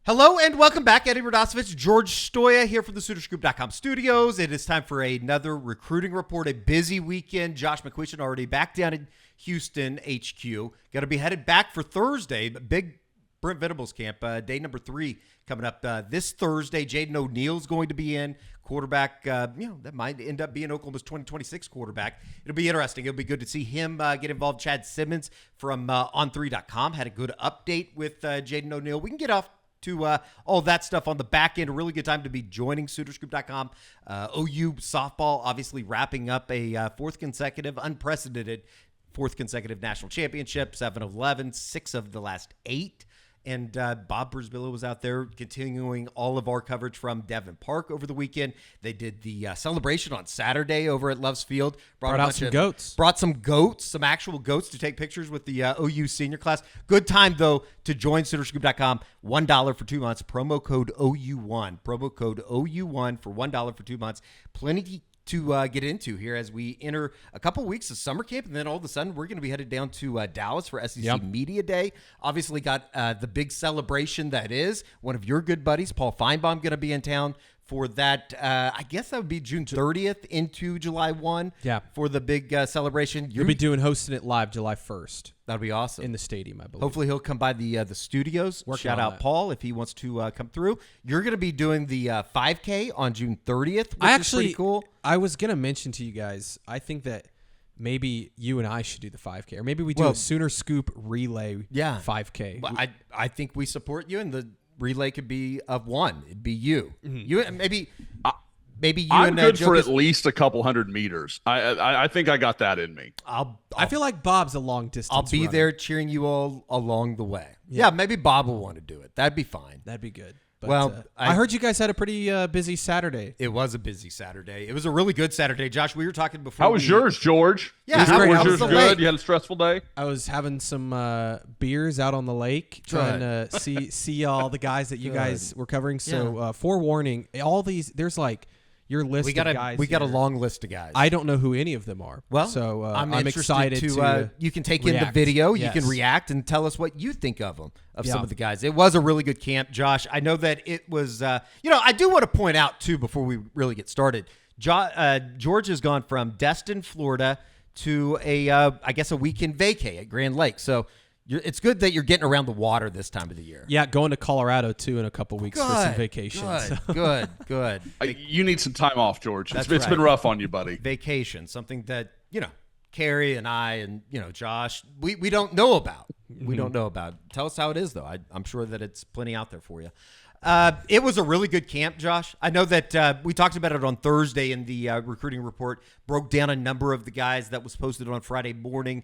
Hello and welcome back. Eddie Radosevich, George Stoia here from the SoonersGroup.com studios. It is time for another recruiting report. A busy weekend. Josh McCuistion already back down in Houston HQ. Got to be headed back for Thursday. Big Brent Venables camp, day number 3 coming up this Thursday. Jaden O'Neal's going to be in. Quarterback, that might end up being Oklahoma's 2026 quarterback. It'll be interesting. It'll be good to see him get involved. Chad Simmons from On3.com had a good update with Jaden O'Neal. We can get off to all that stuff on the back end. A really good time to be joining SoonersGroup.com. OU softball obviously wrapping up a unprecedented fourth consecutive national championship, 7-11, 6 of the last 8. And Bob Brisbillo was out there continuing all of our coverage from Devon Park over the weekend. They did the celebration on Saturday over at Love's Field. Brought out some goats. Brought some goats, some actual goats to take pictures with the OU senior class. Good time, though, to join SoonersGroup.com. $1 for 2 months. Promo code OU1. Promo code OU1 for $1 for 2 months. Plenty to get into here as we enter a couple weeks of summer camp, and then all of a sudden we're going to be headed down to Dallas for SEC Media Day. Obviously got the big celebration that is one of your good buddies, Paul Feinbaum, going to be in town for that. I guess that would be June 30th into July 1 for the big celebration. You'll be hosting it live July 1st. That'd be awesome. In the stadium, I believe. Hopefully he'll come by the studios. Shout out Paul if he wants to come through. You're going to be doing the 5K on June 30th, which is pretty cool. I was going to mention to you guys, I think that maybe you and I should do the 5K, or maybe we do a Sooner Scoop relay 5K. Well, I think we support you, and the relay could be of one. It'd be you. Mm-hmm. You maybe you. I'm good for at least a couple hundred meters. I think I got that in me. I feel like Bob's a long distance. I'll be there cheering you all along the way. Yeah, maybe Bob will want to do it. That'd be fine. That'd be good. But, I heard you guys had a pretty busy Saturday. It was a busy Saturday. It was a really good Saturday. Josh, we were talking before. How was yours, George? Yeah, was yours good? You had a stressful day? I was having some beers out on the lake, trying to see all the guys that you guys were covering. So forewarning, all these, there's like your list of guys. We got a long list of guys. I don't know who any of them are. Well, so I'm excited to you can take in the video. Yes. You can react and tell us what you think of them, some of the guys. It was a really good camp, Josh. I know that it was, I do want to point out, too, before we really get started, George has gone from Destin, Florida to I guess a weekend vacay at Grand Lake. So it's good that you're getting around the water this time of the year. Yeah, going to Colorado, too, in a couple weeks for some vacation. Good. You need some time off, George. It's been rough on you, buddy. Vacation, something that, Carrie and I and, Josh, we don't know about. We don't know about. Tell us how it is, though. I'm sure that it's plenty out there for you. It was a really good camp, Josh. I know that we talked about it on Thursday in the recruiting report, broke down a number of the guys that was posted on Friday morning.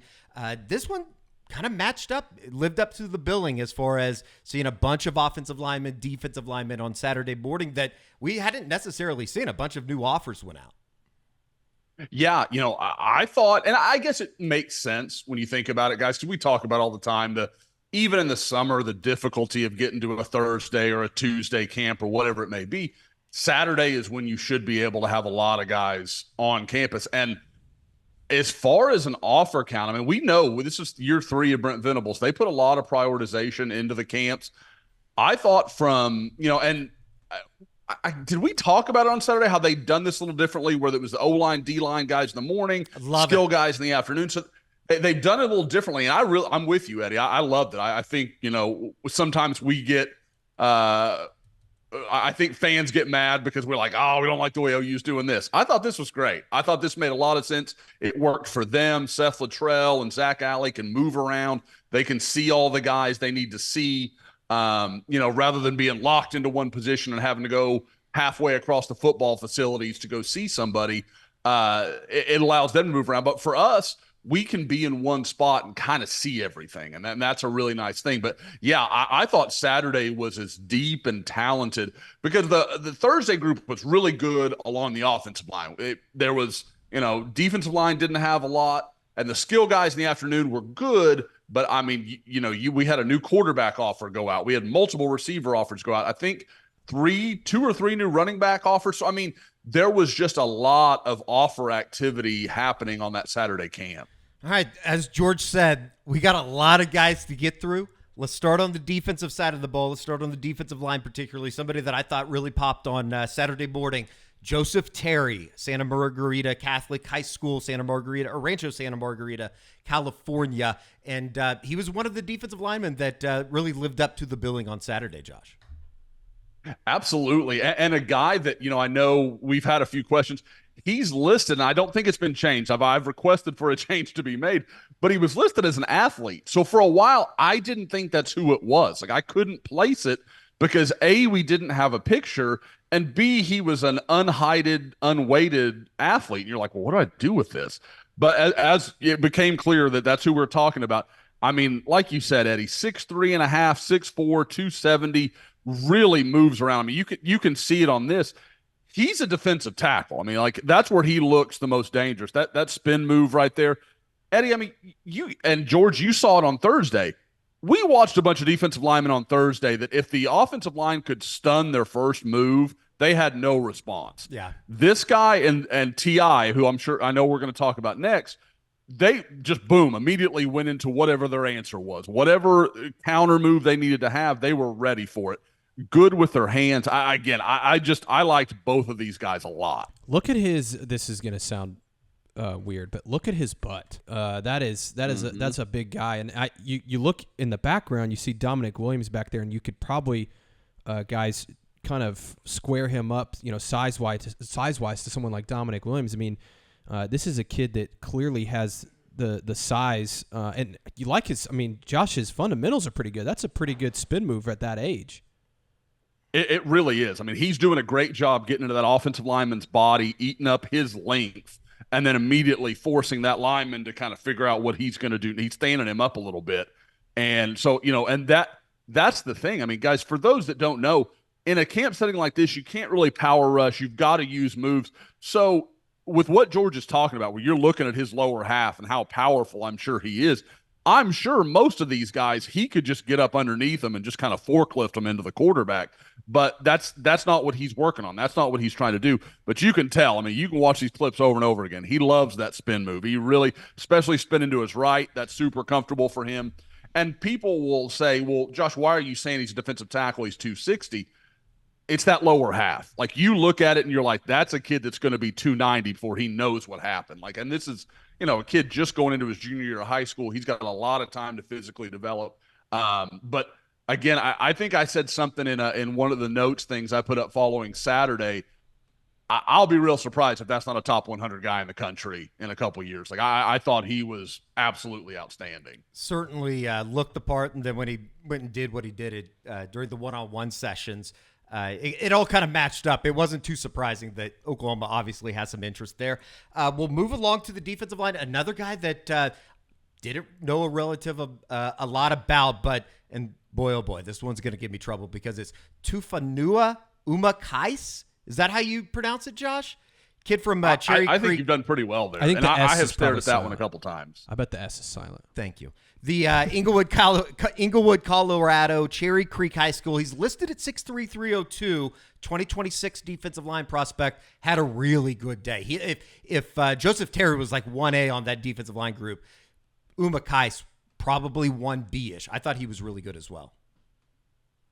This one kind of matched up, lived up to the billing as far as seeing a bunch of offensive linemen, defensive linemen on Saturday morning that we hadn't necessarily seen. A bunch of new offers went out. Yeah, I thought, and I guess it makes sense when you think about it, guys, because we talk about all the time, even in the summer, the difficulty of getting to a Thursday or a Tuesday camp or whatever it may be. Saturday is when you should be able to have a lot of guys on campus. And as far as an offer count, I mean, we know this is year 3 of Brent Venables. They put a lot of prioritization into the camps. I thought did we talk about it on Saturday, how they've done this a little differently, where it was the O-line, D-line guys in the morning, skill guys in the afternoon. So they've done it a little differently. And I'm with you, Eddie. I loved it. I think, sometimes we get I think fans get mad because we're like, oh, we don't like the way OU's doing this. I thought this was great. I thought this made a lot of sense. It worked for them. Seth Luttrell and Zach Alley can move around. They can see all the guys they need to see, rather than being locked into one position and having to go halfway across the football facilities to go see somebody. It allows them to move around. But for us, we can be in one spot and kind of see everything. And that's a really nice thing. But yeah, I thought Saturday was as deep and talented because the Thursday group was really good along the offensive line. There was, defensive line didn't have a lot, and the skill guys in the afternoon were good. But I mean, we had a new quarterback offer go out. We had multiple receiver offers go out. I think 2 or 3 new running back offers. So, I mean, there was just a lot of offer activity happening on that Saturday camp. All right, as George said, we got a lot of guys to get through. Let's start on the defensive side of the ball. Let's start on the defensive line, particularly somebody that I thought really popped on Saturday morning. Joseph Terry, Santa Margarita Catholic High School, Rancho Santa Margarita, California. And he was one of the defensive linemen that really lived up to the billing on Saturday, Josh. Absolutely. And a guy that, I know we've had a few questions. He's listed, and I don't think it's been changed. I've requested for a change to be made, but he was listed as an athlete. So for a while, I didn't think that's who it was. Like, I couldn't place it because A, we didn't have a picture, and B, he was an unhided, unweighted athlete. And you're like, well, what do I do with this? But as it became clear that that's who we're talking about, I mean, like you said, Eddie, 6'3.5", 6'4", 270, really moves around. I mean, you can see it on this. He's a defensive tackle. I mean, like, that's where he looks the most dangerous. That spin move right there. Eddie, I mean, you and George, you saw it on Thursday. We watched a bunch of defensive linemen on Thursday that if the offensive line could stun their first move, they had no response. Yeah. This guy and T.I., who I know we're going to talk about next, they just, boom, immediately went into whatever their answer was. Whatever counter move they needed to have, they were ready for it. Good with their hands. I liked both of these guys a lot. Look at this is going to sound weird, but look at his butt. That's a big guy. And you look in the background, you see Dominic Williams back there, and you could probably, guys, kind of square him up, size-wise to someone like Dominic Williams. I mean, this is a kid that clearly has the size, and you like Josh's fundamentals are pretty good. That's a pretty good spin move at that age. It really is. I mean, he's doing a great job getting into that offensive lineman's body, eating up his length, and then immediately forcing that lineman to kind of figure out what he's going to do. He's standing him up a little bit. And so, and that's the thing. I mean, guys, for those that don't know, in a camp setting like this, you can't really power rush. You've got to use moves. So with what George is talking about, where you're looking at his lower half and how powerful I'm sure he is, I'm sure most of these guys, he could just get up underneath them and just kind of forklift them into the quarterback. But that's not what he's working on. That's not what he's trying to do. But you can tell. I mean, you can watch these clips over and over again. He loves that spin move. He really, especially spinning to his right, that's super comfortable for him. And people will say, well, Josh, why are you saying he's a defensive tackle? He's 260. It's that lower half. Like, you look at it and you're like, that's a kid that's going to be 290 before he knows what happened. Like, and this is, a kid just going into his junior year of high school. He's got a lot of time to physically develop. But again, I think I said something in one of the notes things I put up following Saturday. I'll be real surprised if that's not a top 100 guy in the country in a couple of years. Like, I thought he was absolutely outstanding. Certainly looked the part, and then when he went and did what he did during the one-on-one sessions, it all kind of matched up. It wasn't too surprising that Oklahoma obviously has some interest there. We'll move along to the defensive line. Another guy that didn't know a lot about, and boy, oh boy, this one's going to give me trouble because it's Tua Umak. Is that how you pronounce it, Josh? Kid from Cherry Creek. I think you've done pretty well there. I think I have stared at that one a couple times. I bet the S is silent. Thank you. The Inglewood, Colorado, Cherry Creek High School. He's listed at 6'3", 302, 2026 defensive line prospect. Had a really good day. If Joseph Terry was like 1A on that defensive line group, Umakais probably 1B-ish. I thought he was really good as well.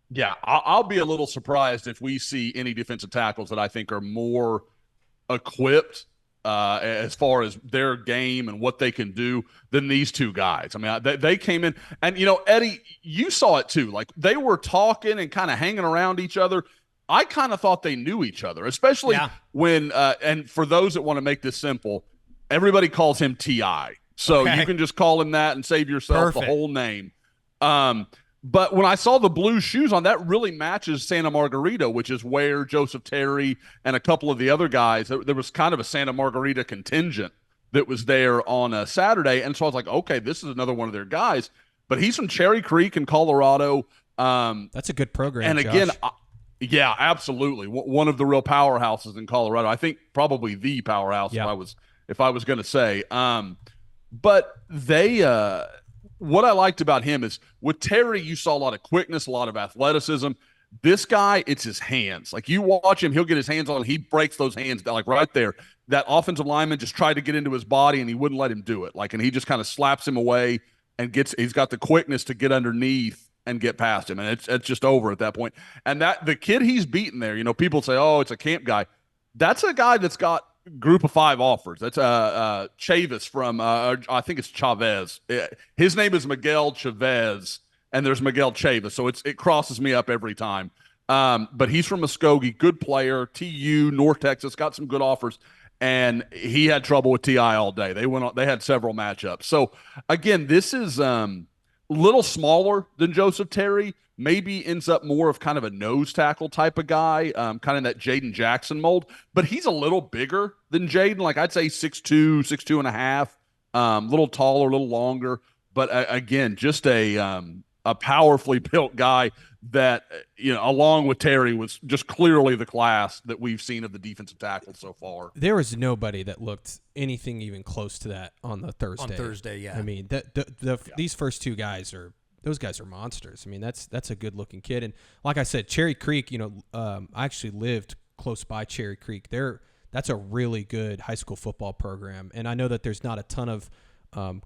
Yeah, I'll be a little surprised if we see any defensive tackles that I think are more equipped as far as their game and what they can do than these two guys. I mean, they came in, and, Eddie, you saw it too. Like, they were talking and kind of hanging around each other. I kind of thought they knew each other, especially when, and for those that want to make this simple, everybody calls him T.I. So you can just call him that and save yourself the whole name. But when I saw the blue shoes on, that really matches Santa Margarita, which is where Joseph Terry and a couple of the other guys, there was kind of a Santa Margarita contingent that was there on a Saturday. And so I was like, okay, this is another one of their guys. But he's from Cherry Creek in Colorado. That's a good program, and again, yeah, absolutely. One of the real powerhouses in Colorado. I think probably the powerhouse if I was going to say. But they what I liked about him is with Terry, you saw a lot of quickness, a lot of athleticism. This guy, it's his hands. Like, you watch him, he'll get his hands on, he breaks those hands, like right there. That offensive lineman just tried to get into his body and he wouldn't let him do it. Like, and he just kind of slaps him away and he's got the quickness to get underneath and get past him, and it's just over at that point. And that the kid he's beating there, people say, oh, it's a camp guy. That's a guy that's got group of 5 offers. That's Chavis from I think it's Chavez. His name is Miguel Chavez, and there's Miguel Chavis, so it crosses me up every time. But he's from Muskogee, good player. TU, North Texas, got some good offers, and he had trouble with TI all day. They had several matchups. So again, this is little smaller than Joseph Terry. Maybe ends up more of kind of a nose tackle type of guy, kind of that Jaden Jackson mold. But he's a little bigger than Jaden. Like I'd say 6'2", 6'2 and a half, little taller, a little longer. But again, just a powerfully built guy that, along with Terry, was just clearly the class that we've seen of the defensive tackle so far. There was nobody that looked anything even close to that on the Thursday. On Thursday, yeah. I mean, these first 2 guys those guys are monsters. I mean, that's a good looking kid. And like I said, Cherry Creek, I actually lived close by Cherry Creek. That's a really good high school football program. And I know that there's not a ton of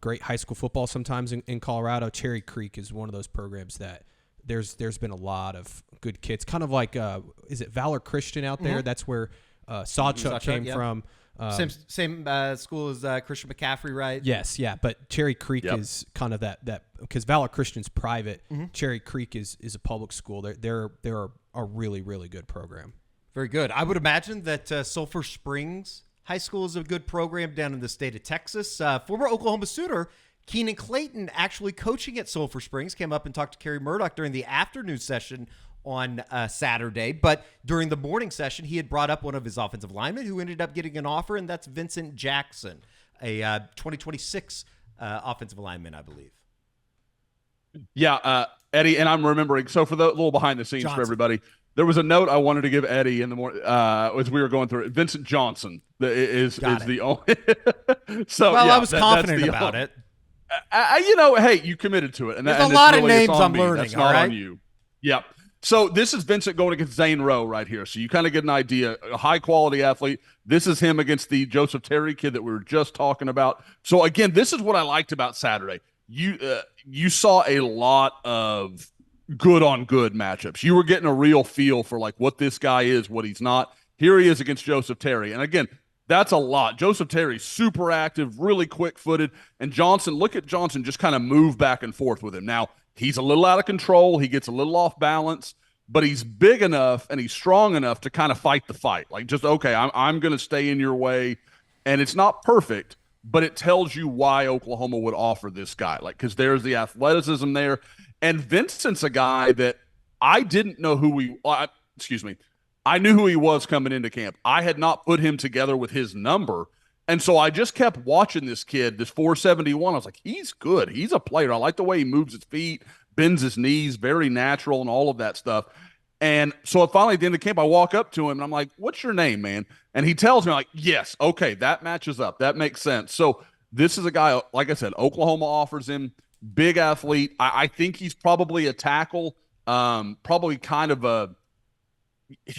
great high school football sometimes in Colorado. Cherry Creek is one of those programs that there's been a lot of good kids. Kind of like, is it Valor Christian out there? Mm-hmm. That's where Sawchuck came from. Same school as Christian McCaffrey, right? Yes, yeah. But Cherry Creek is kind of that because Valor Christian's private. Mm-hmm. Cherry Creek is a public school. They're a really, really good program. Very good. I would imagine that Sulphur Springs High School is a good program down in the state of Texas. Former Oklahoma Sooner Keenan Clayton, actually coaching at Sulphur Springs, came up and talked to Kerry Murdoch during the afternoon session on Saturday. But during the morning session, he had brought up one of his offensive linemen who ended up getting an offer, and that's Vincent Jackson, a 2026 offensive lineman, I believe. Yeah, Eddie, and I'm remembering, so for the little behind the scenes for everybody, there was a note I wanted to give Eddie in the morning as we were going through it. Vincent Johnson is the only. So well, yeah, I was confident about it. Hey, you committed to it, and there's a lot of names I'm learning. That's not on you. Yep. So this is Vincent going against Zane Rowe right here. So you kind of get an idea. A high quality athlete. This is him against the Joseph Terry kid that we were just talking about. So again, this is what I liked about Saturday. You saw a lot of good on good matchups. You were getting a real feel for like what this guy is, what he's not. Here he is against Joseph Terry. And again, that's a lot. Joseph Terry, super active, really quick-footed. And Johnson, look at Johnson just kind of move back and forth with him. Now, he's a little out of control. He gets a little off balance, but he's big enough and he's strong enough to kind of fight the fight. Like just, okay, I'm going to stay in your way. And it's not perfect, but it tells you why Oklahoma would offer this guy. Like, because there's the athleticism there. And Vincent's a guy that I didn't know I knew who he was coming into camp. I had not put him together with his number. And so I just kept watching this kid, this 471. I was like, he's good. He's a player. I like the way he moves his feet, bends his knees, very natural and all of that stuff. And so finally at the end of camp, I walk up to him and I'm like, what's your name, man? And he tells me like, yes, okay, that matches up. That makes sense. So this is a guy, like I said, Oklahoma offers him, big athlete. I think he's probably a tackle, probably kind of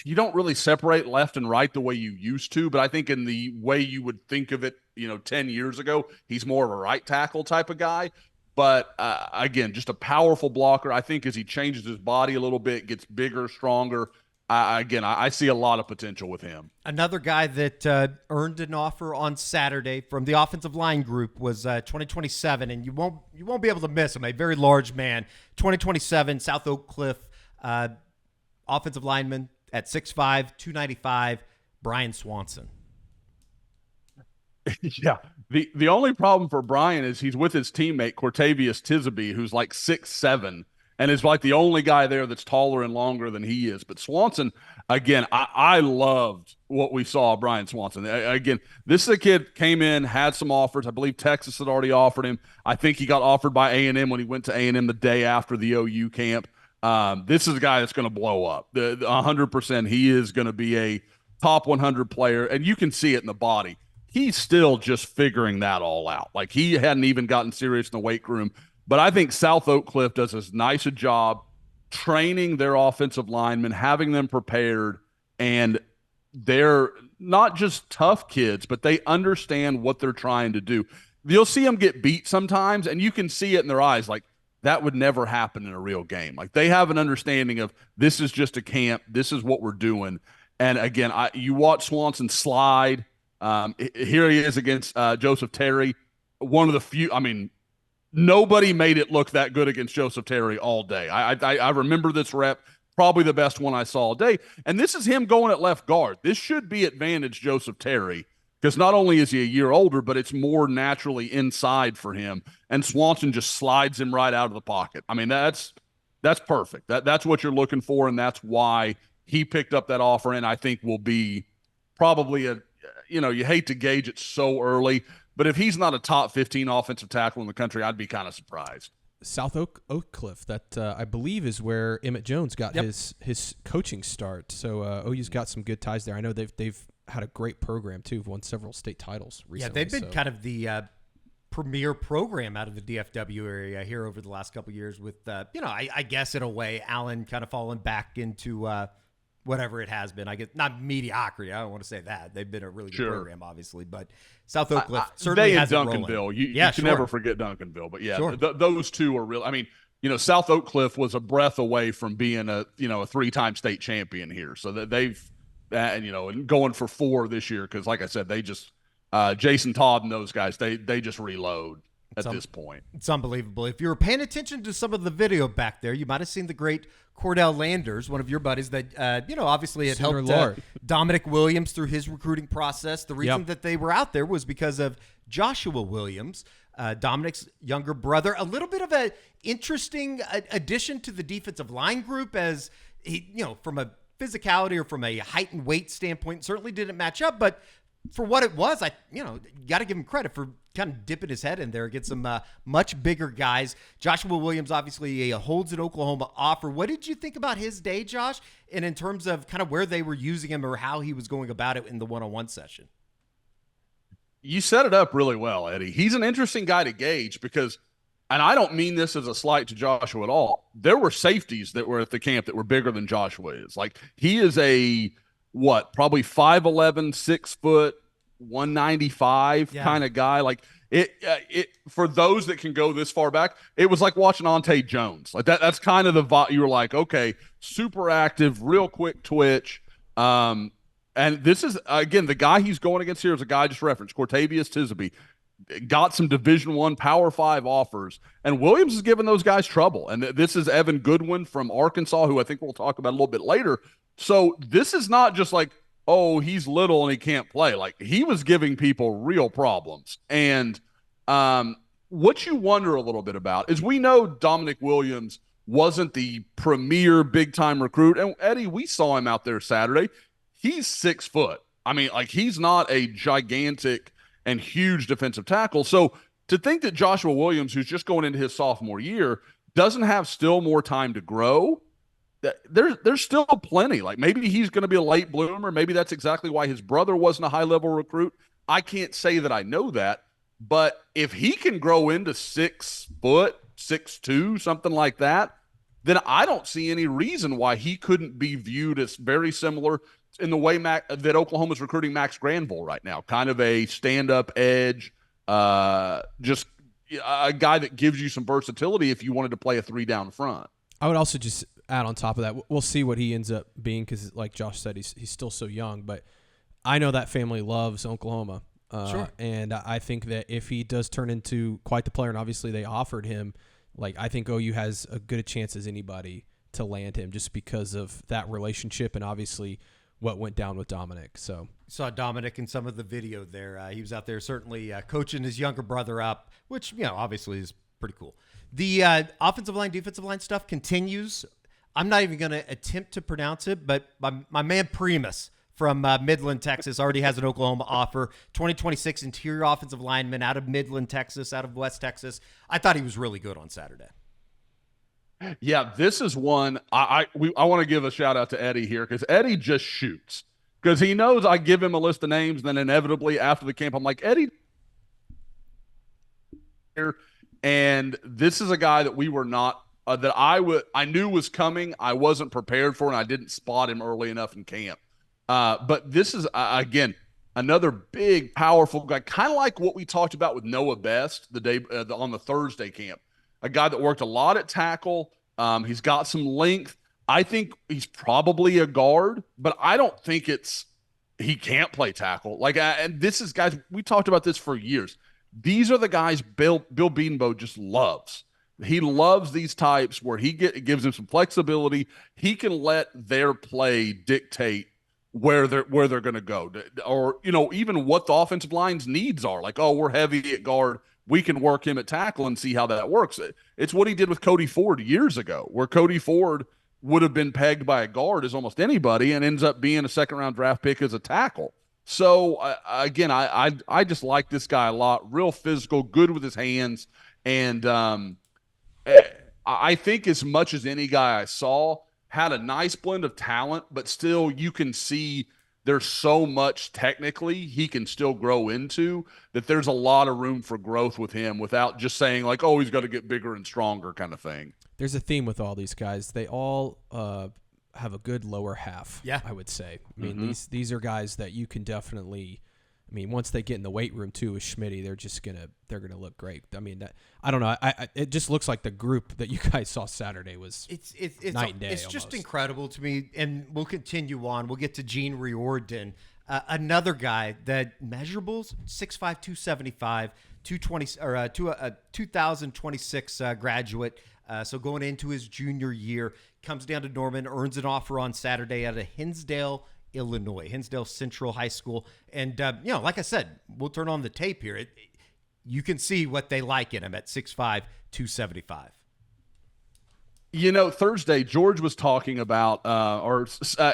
you don't really separate left and right the way you used to, but I think in the way you would think of it, 10 years ago, he's more of a right tackle type of guy. But again, just a powerful blocker. I think as he changes his body a little bit, gets bigger, stronger, I see a lot of potential with him. Another guy that earned an offer on Saturday from the offensive line group was 2027, and you won't be able to miss him. A very large man, 2027 South Oak Cliff offensive lineman at 6'5", 295, Brian Swanson. Yeah. The only problem for Brian is he's with his teammate Cortavius Tisby, who's like 6'7", and is like the only guy there that's taller and longer than he is. But Swanson, again, I loved what we saw of Brian Swanson. Again, this is a kid, came in, had some offers. I believe Texas had already offered him. I think he got offered by A&M when he went to A&M the day after the OU camp. This is a guy that's going to blow up. 100%, he is going to be a top 100 player, and you can see it in the body. He's still just figuring that all out. Like, he hadn't even gotten serious in the weight room. But I think South Oak Cliff does as nice a job training their offensive linemen, having them prepared, and they're not just tough kids, but they understand what they're trying to do. You'll see them get beat sometimes, and you can see it in their eyes. Like, that would never happen in a real game. Like they have an understanding of this is just a camp. This is what we're doing. And again, you watch Swanson slide. Here he is against Joseph Terry. One of the few, I mean, nobody made it look that good against Joseph Terry all day. I remember this rep, probably the best one I saw all day. And this is him going at left guard. This should be advantage Joseph Terry because not only is he a year older, but it's more naturally inside for him. And Swanson just slides him right out of the pocket. I mean, that's perfect. That's what you're looking for, and that's why he picked up that offer, and I think will be probably you hate to gauge it so early, but if he's not a top 15 offensive tackle in the country, I'd be kind of surprised. South Oak Cliff, that I believe is where Emmett Jones got Yep. his coaching start. So OU's got some good ties there. I know they've had a great program too. Won several state titles recently. Yeah, they've been kind of the premier program out of the DFW area here over the last couple of years with, I guess in a way, Allen kind of falling back into whatever it has been. I guess not mediocrity. I don't want to say that. They've been a really good program, obviously, but South Oak Cliff certainly has it rolling. Duncanville. You can never forget Duncanville, but yeah, Sure. Those two are real. I mean, South Oak Cliff was a breath away from being a 3-time state champion here. So that they've, and going for 4 this year. Cause like I said, they just, Jason Todd and those guys, they just reload at this point. It's unbelievable. If you were paying attention to some of the video back there, you might have seen the great Cordell Landers, one of your buddies that, obviously had helped Dominic Williams through his recruiting process. The reason that they were out there was because of Joshua Williams, Dominic's younger brother. A little bit of an interesting addition to the defensive line group as he, from a physicality or from a height and weight standpoint, certainly didn't match up, but for what it was, got to give him credit for kind of dipping his head in there against some much bigger guys. Joshua Williams obviously holds an Oklahoma offer. What did you think about his day, Josh, and in terms of kind of where they were using him or how he was going about it in the one-on-one session? You set it up really well, Eddie. He's an interesting guy to gauge because, and I don't mean this as a slight to Joshua at all, there were safeties that were at the camp that were bigger than Joshua is. Like, he is probably 5'11", 6 foot, 195 kind of guy. Like it for those that can go this far back, it was like watching Ante Jones. Like that's kind of the vibe. You were like, okay, super active, real quick twitch. And this is, again, the guy he's going against here is a guy I just referenced, Cortavius Tisby. Got some Division I Power 5 offers, and Williams is giving those guys trouble. And this is Evan Goodwin from Arkansas, who I think we'll talk about a little bit later. So this is not just like, oh, he's little and he can't play. Like, he was giving people real problems. And what you wonder a little bit about is we know Dominic Williams wasn't the premier big-time recruit. And, Eddie, we saw him out there Saturday. He's 6 foot. I mean, like, he's not a gigantic and huge defensive tackle. So to think that Joshua Williams, who's just going into his sophomore year, doesn't have still more time to grow, there's still plenty. Like, maybe he's going to be a late bloomer. Maybe that's exactly why his brother wasn't a high-level recruit. I can't say that I know that. But if he can grow into 6 foot, 6'2", something like that, then I don't see any reason why he couldn't be viewed as very similar in the way that Oklahoma's recruiting Max Granville right now. Kind of a stand-up edge, just a guy that gives you some versatility if you wanted to play a 3 down front. I would also just add on top of that, we'll see what he ends up being because, like Josh said, he's still so young. But I know that family loves Oklahoma. Sure. And I think that if he does turn into quite the player, and obviously they offered him, like, I think OU has as good a chance as anybody to land him just because of that relationship and obviously what went down with Dominic. So saw Dominic in some of the video there. He was out there certainly coaching his younger brother up, which, obviously is pretty cool. The offensive line, defensive line stuff continues. I'm not even going to attempt to pronounce it, but my man Primus from Midland, Texas, already has an Oklahoma offer. 2026 interior offensive lineman out of Midland, Texas, out of West Texas. I thought he was really good on Saturday. Yeah, this is one I want to give a shout out to Eddie here because Eddie just shoots because he knows I give him a list of names. Then inevitably after the camp, I'm like, Eddie. And this is a guy that we were not that I knew was coming. I wasn't prepared for, and I didn't spot him early enough in camp. But this is again another big, powerful guy, kind of like what we talked about with Noah Best the day on the Thursday camp. a guy that worked a lot at tackle. He's got some length. I think he's probably a guard, but I don't think he can't play tackle. And this is guys, we talked about this for years. These are the guys Bill Bedenbaugh just loves. He loves these types where it gives him some flexibility. He can let their play dictate where they're going to go, or even what the offensive line's needs are. Like, oh, we're heavy at guard, we can work him at tackle and see how that works. It's what he did with Cody Ford years ago, where Cody Ford would have been pegged by a guard as almost anybody and ends up being a second-round draft pick as a tackle. So, again, I just like this guy a lot. Real physical, good with his hands. And I think as much as any guy I saw had a nice blend of talent, but still you can see there's so much technically he can still grow into that there's a lot of room for growth with him without just saying like, oh, he's got to get bigger and stronger kind of thing. There's a theme with all these guys. They all have a good lower half, I would say. I mean, these are guys that you can definitely – I mean, once they get in the weight room too with Schmitty, they're gonna look great. I mean, I don't know. It just looks like the group that you guys saw Saturday was it's night and day. It's almost just incredible to me, and we'll continue on. We'll get to Gan Riorden, another guy that measurables 6'5", 275, 220 or 2026 graduate. So going into his junior year, comes down to Norman, earns an offer on Saturday at a Hinsdale, Illinois, Hinsdale Central High School. And, like I said, we'll turn on the tape here. You can see what they like in him at 6'5", 275. Thursday, George was talking about,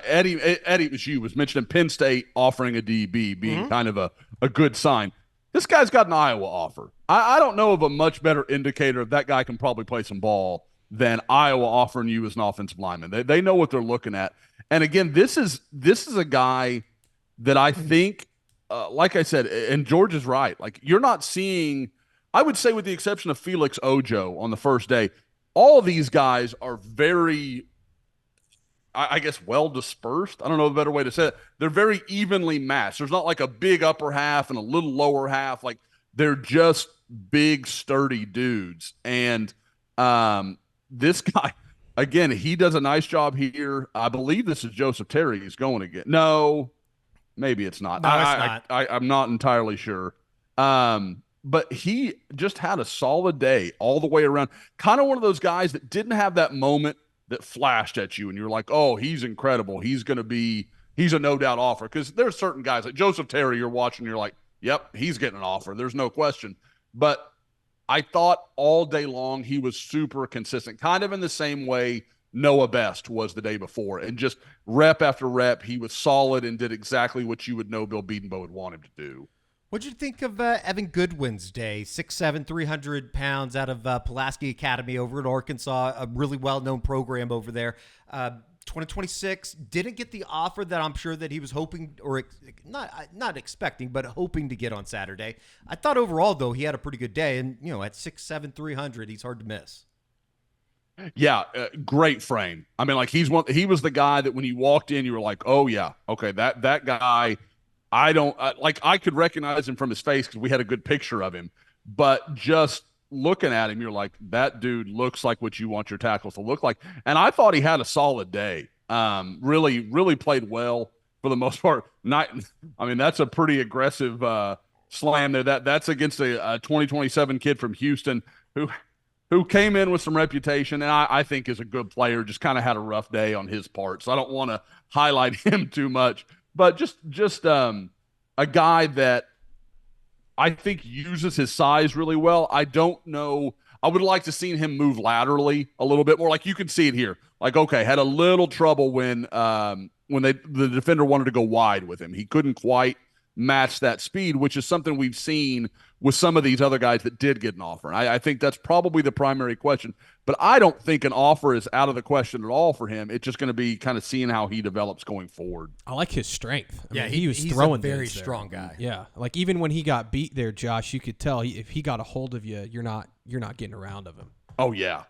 Eddie was mentioning Penn State offering a DB being kind of a good sign. This guy's got an Iowa offer. I don't know of a much better indicator of that guy can probably play some ball than Iowa offering you as an offensive lineman. They know what they're looking at. And again, this is a guy that I think, like I said, and George is right. Like, you're not seeing, I would say with the exception of Felix Ojo on the first day, all of these guys are very, I guess, well dispersed. I don't know the better way to say it. They're very evenly matched. There's not like a big upper half and a little lower half. Like, they're just big, sturdy dudes. And this guy, again, he does a nice job here. I believe this is Joseph Terry he's going again. No, maybe it's not. No, it's not. I'm not entirely sure. But he just had a solid day all the way around. Kind of one of those guys that didn't have that moment that flashed at you and you're like, oh, he's incredible. He's a no-doubt offer. Because there's certain guys like Joseph Terry you're watching, you're like, yep, he's getting an offer. There's no question. But I thought all day long he was super consistent, kind of in the same way Noah Best was the day before. And just rep after rep, he was solid and did exactly what you would know Bill Bedenbaugh would want him to do. What'd you think of Evan Goodwin's day? 6'7", 300 pounds out of Pulaski Academy over in Arkansas, a really well-known program over there. 2026, didn't get the offer that I'm sure that he was hoping, or not expecting, but hoping to get on Saturday. I thought overall, though, he had a pretty good day. And, at 6'7", 300, he's hard to miss. Yeah, great frame. I mean, like, he was the guy that when you walked in, you were like, oh, yeah, okay, that guy – I could recognize him from his face because we had a good picture of him, but just looking at him, you're like, that dude looks like what you want your tackles to look like. And I thought he had a solid day. Really, really played well for the most part. That's a pretty aggressive slam there. That's against a 2027 kid from Houston who came in with some reputation and I think is a good player, just kind of had a rough day on his part. So I don't want to highlight him too much. But just a guy that I think uses his size really well. I don't know. I would like to see him move laterally a little bit more. Like, you can see it here. Like, okay, had a little trouble when the defender wanted to go wide with him. He couldn't quite match that speed, which is something we've seen with some of these other guys that did get an offer. And I think that's probably the primary question. But I don't think an offer is out of the question at all for him. It's just going to be kind of seeing how he develops going forward. I like his strength. I mean, he's throwing a very strong guy. Yeah, like even when he got beat there, Josh, you could tell if he got a hold of you, you're not getting around of him. Oh yeah,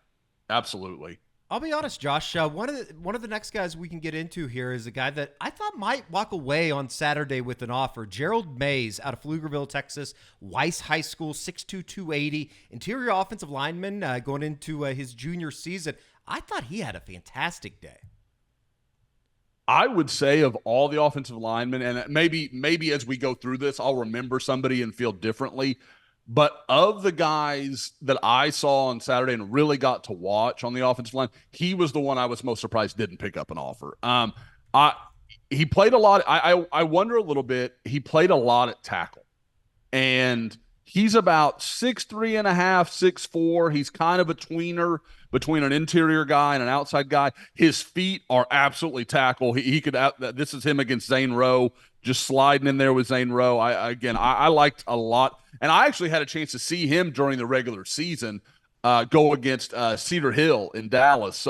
absolutely. I'll be honest, Josh. One of the next guys we can get into here is a guy that I thought might walk away on Saturday with an offer. Gerald Mays out of Pflugerville, Texas, Weiss High School, 6'2", 280, interior offensive lineman going into his junior season. I thought he had a fantastic day. I would say of all the offensive linemen, and maybe as we go through this, I'll remember somebody and feel differently. But of the guys that I saw on Saturday and really got to watch on the offensive line, he was the one I was most surprised didn't pick up an offer. He played a lot. I wonder a little bit. He played a lot at tackle, and he's about 6'3 and a half, 6'4". He's kind of a tweener between an interior guy and an outside guy. His feet are absolutely tackle. He could. This is him against Zane Rowe, just sliding in there with Zane Rowe. I liked a lot. And I actually had a chance to see him during the regular season go against Cedar Hill in Dallas.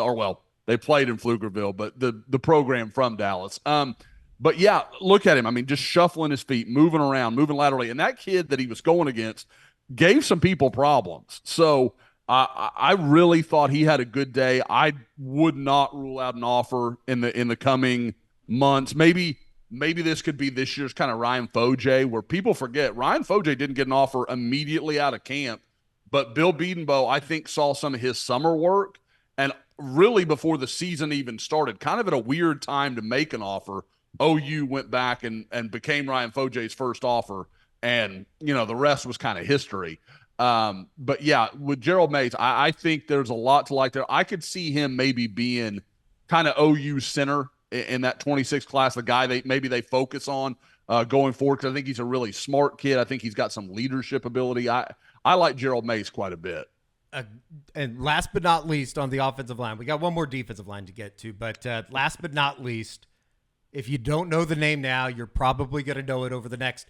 They played in Pflugerville, but the program from Dallas. But yeah, look at him. I mean, just shuffling his feet, moving around, moving laterally. And that kid that he was going against gave some people problems. So I really thought he had a good day. I would not rule out an offer in the coming months. Maybe this could be this year's kind of Ryan Foje, where people forget Ryan Foje didn't get an offer immediately out of camp, but Bill Bedenbaugh, I think, saw some of his summer work, and really before the season even started, kind of at a weird time to make an offer, OU went back and became Ryan Foje's first offer, and the rest was kind of history. But yeah, with Gerald Mays, I think there's a lot to like there. I could see him maybe being kind of OU center in that 26 class, the guy they focus on going forward, because I think he's a really smart kid. I think he's got some leadership ability. I like Gerald Mays quite a bit. And last but not least on the offensive line, we got one more defensive line to get to, but last but not least, if you don't know the name now, you're probably going to know it over the next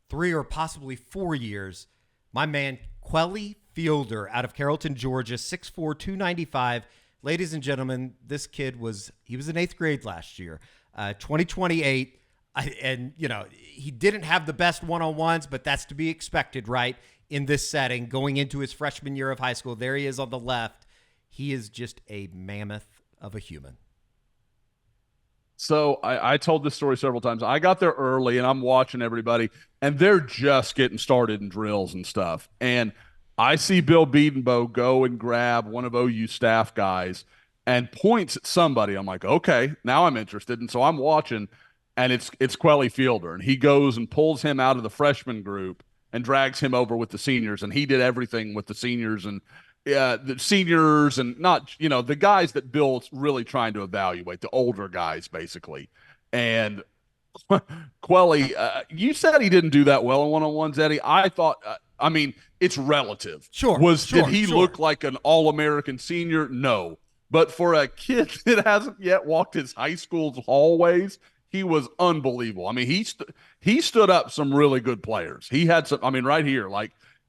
3 or possibly 4 years. My man, Quelly Fielder out of Carrollton, Georgia, 6'4", 295. Ladies and gentlemen, this kid was in 8th grade last year, 2028. He didn't have the best one-on-ones, but that's to be expected, right? In this setting, going into his freshman year of high school, there he is on the left. He is just a mammoth of a human. So I told this story several times. I got there early, and I'm watching everybody, and they're just getting started in drills and stuff. And I see Bill Bedenbaugh go and grab one of OU staff guys and points at somebody. I'm like, okay, now I'm interested. And so I'm watching, and it's Quelly Fielder. And he goes and pulls him out of the freshman group and drags him over with the seniors. And he did everything with the seniors and the seniors and not, the guys that Bill's really trying to evaluate, the older guys, basically. And Quelly, you said he didn't do that well in one-on-ones, Eddie. I thought, it's relative. Sure. Did he look like an All-American senior? No. But for a kid that hasn't yet walked his high school's hallways, he was unbelievable. I mean, he stood up some really good players. He had some, right here,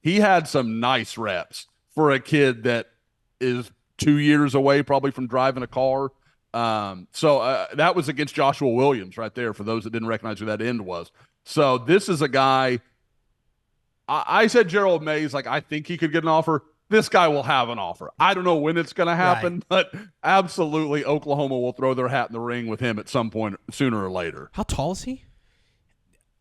he had some nice reps for a kid that is 2 years away probably from driving a car. So that was against Joshua Williams right there, for those that didn't recognize who that end was. So this is a guy, I said Gerald Mays, I think he could get an offer. This guy will have an offer. I don't know when it's going to happen, right, but absolutely Oklahoma will throw their hat in the ring with him at some point sooner or later. How tall is he?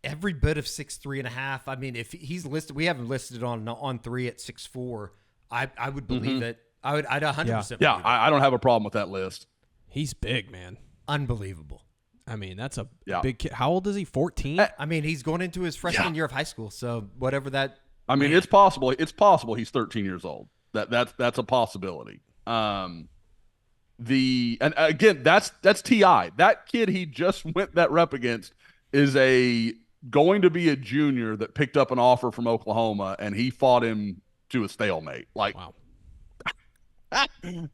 Every bit of 6'3" and a half. I mean, if he's listed, we haven't listed on 3 at 6'4". I would believe it. I'd 100% believe it. I don't have a problem with that list. He's big, man. Unbelievable. I mean, that's a big kid. How old is he? 14? I mean, he's going into his freshman year of high school, so whatever that. It's possible. It's possible he's 13 years old. That's a possibility. And again, that's T.I. That kid he just went that rep against is going to be a junior that picked up an offer from Oklahoma, and he fought him to a stalemate. Wow.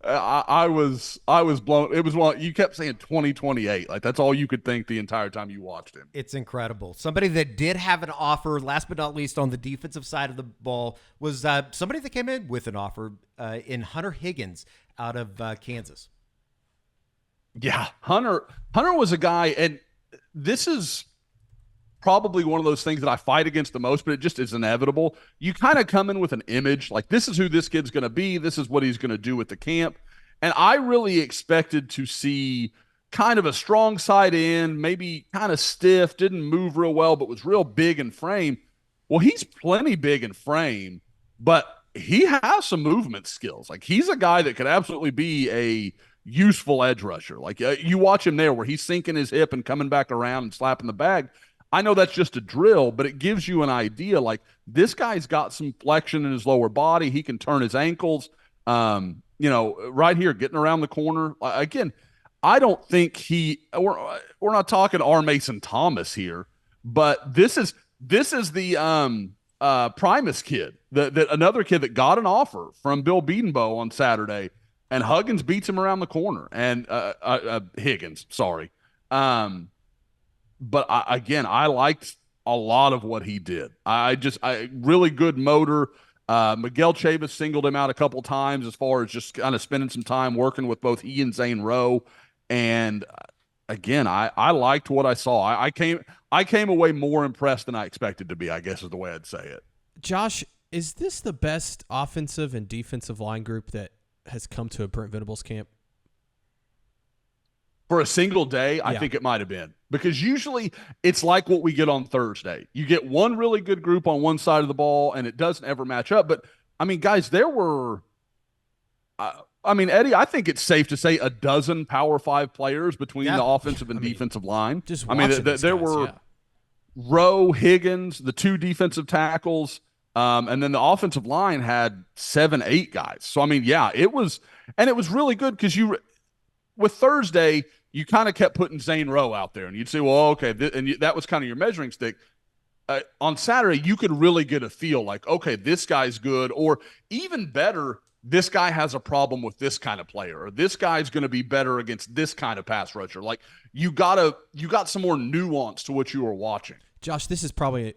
I was blown. It was one, you kept saying 2028. That's all you could think the entire time you watched him. It's incredible. Somebody that did have an offer, last but not least, on the defensive side of the ball was somebody that came in with an offer in Hunter Higgins out of Kansas. Yeah, Hunter was a guy, and this is probably one of those things that I fight against the most, but it just is inevitable. You kind of come in with an image, this is who this kid's going to be. This is what he's going to do at the camp. And I really expected to see kind of a strong side end, maybe kind of stiff, didn't move real well, but was real big in frame. Well, he's plenty big in frame, but he has some movement skills. Like he's a guy that could absolutely be a useful edge rusher. Like you watch him there where he's sinking his hip and coming back around and slapping the bag. I know that's just a drill, but it gives you an idea. Like this guy's got some flexion in his lower body. He can turn his ankles. Right here, getting around the corner. Again, I don't think we're not talking R. Mason Thomas here, but this is the Primus kid, that another kid that got an offer from Bill Bedenbaugh on Saturday, and Huggins beats him around the corner, and Higgins, sorry. But I liked a lot of what he did. Really good motor. Miguel Chavis singled him out a couple times as far as just kind of spending some time working with both he and Zane Rowe. And again, I liked what I saw. I came away more impressed than I expected to be, I guess is the way I'd say it. Josh, is this the best offensive and defensive line group that has come to a Brent Venables camp? For a single day, I think it might have been. Because usually it's like what we get on Thursday. You get one really good group on one side of the ball, and it doesn't ever match up. But, I mean, guys, there were Eddie, I think it's safe to say a dozen Power 5 players between the offensive and defensive line. There were Rowe, Higgins, the two defensive tackles, and then the offensive line had 7-8 guys. So, I mean, it was really good because with Thursday, you kind of kept putting Zane Rowe out there, and you'd say, well, okay, that was kind of your measuring stick. On Saturday, you could really get a feel like, okay, this guy's good, or even better, this guy has a problem with this kind of player, or this guy's going to be better against this kind of pass rusher. Like you got some more nuance to what you were watching. Josh, it's definitely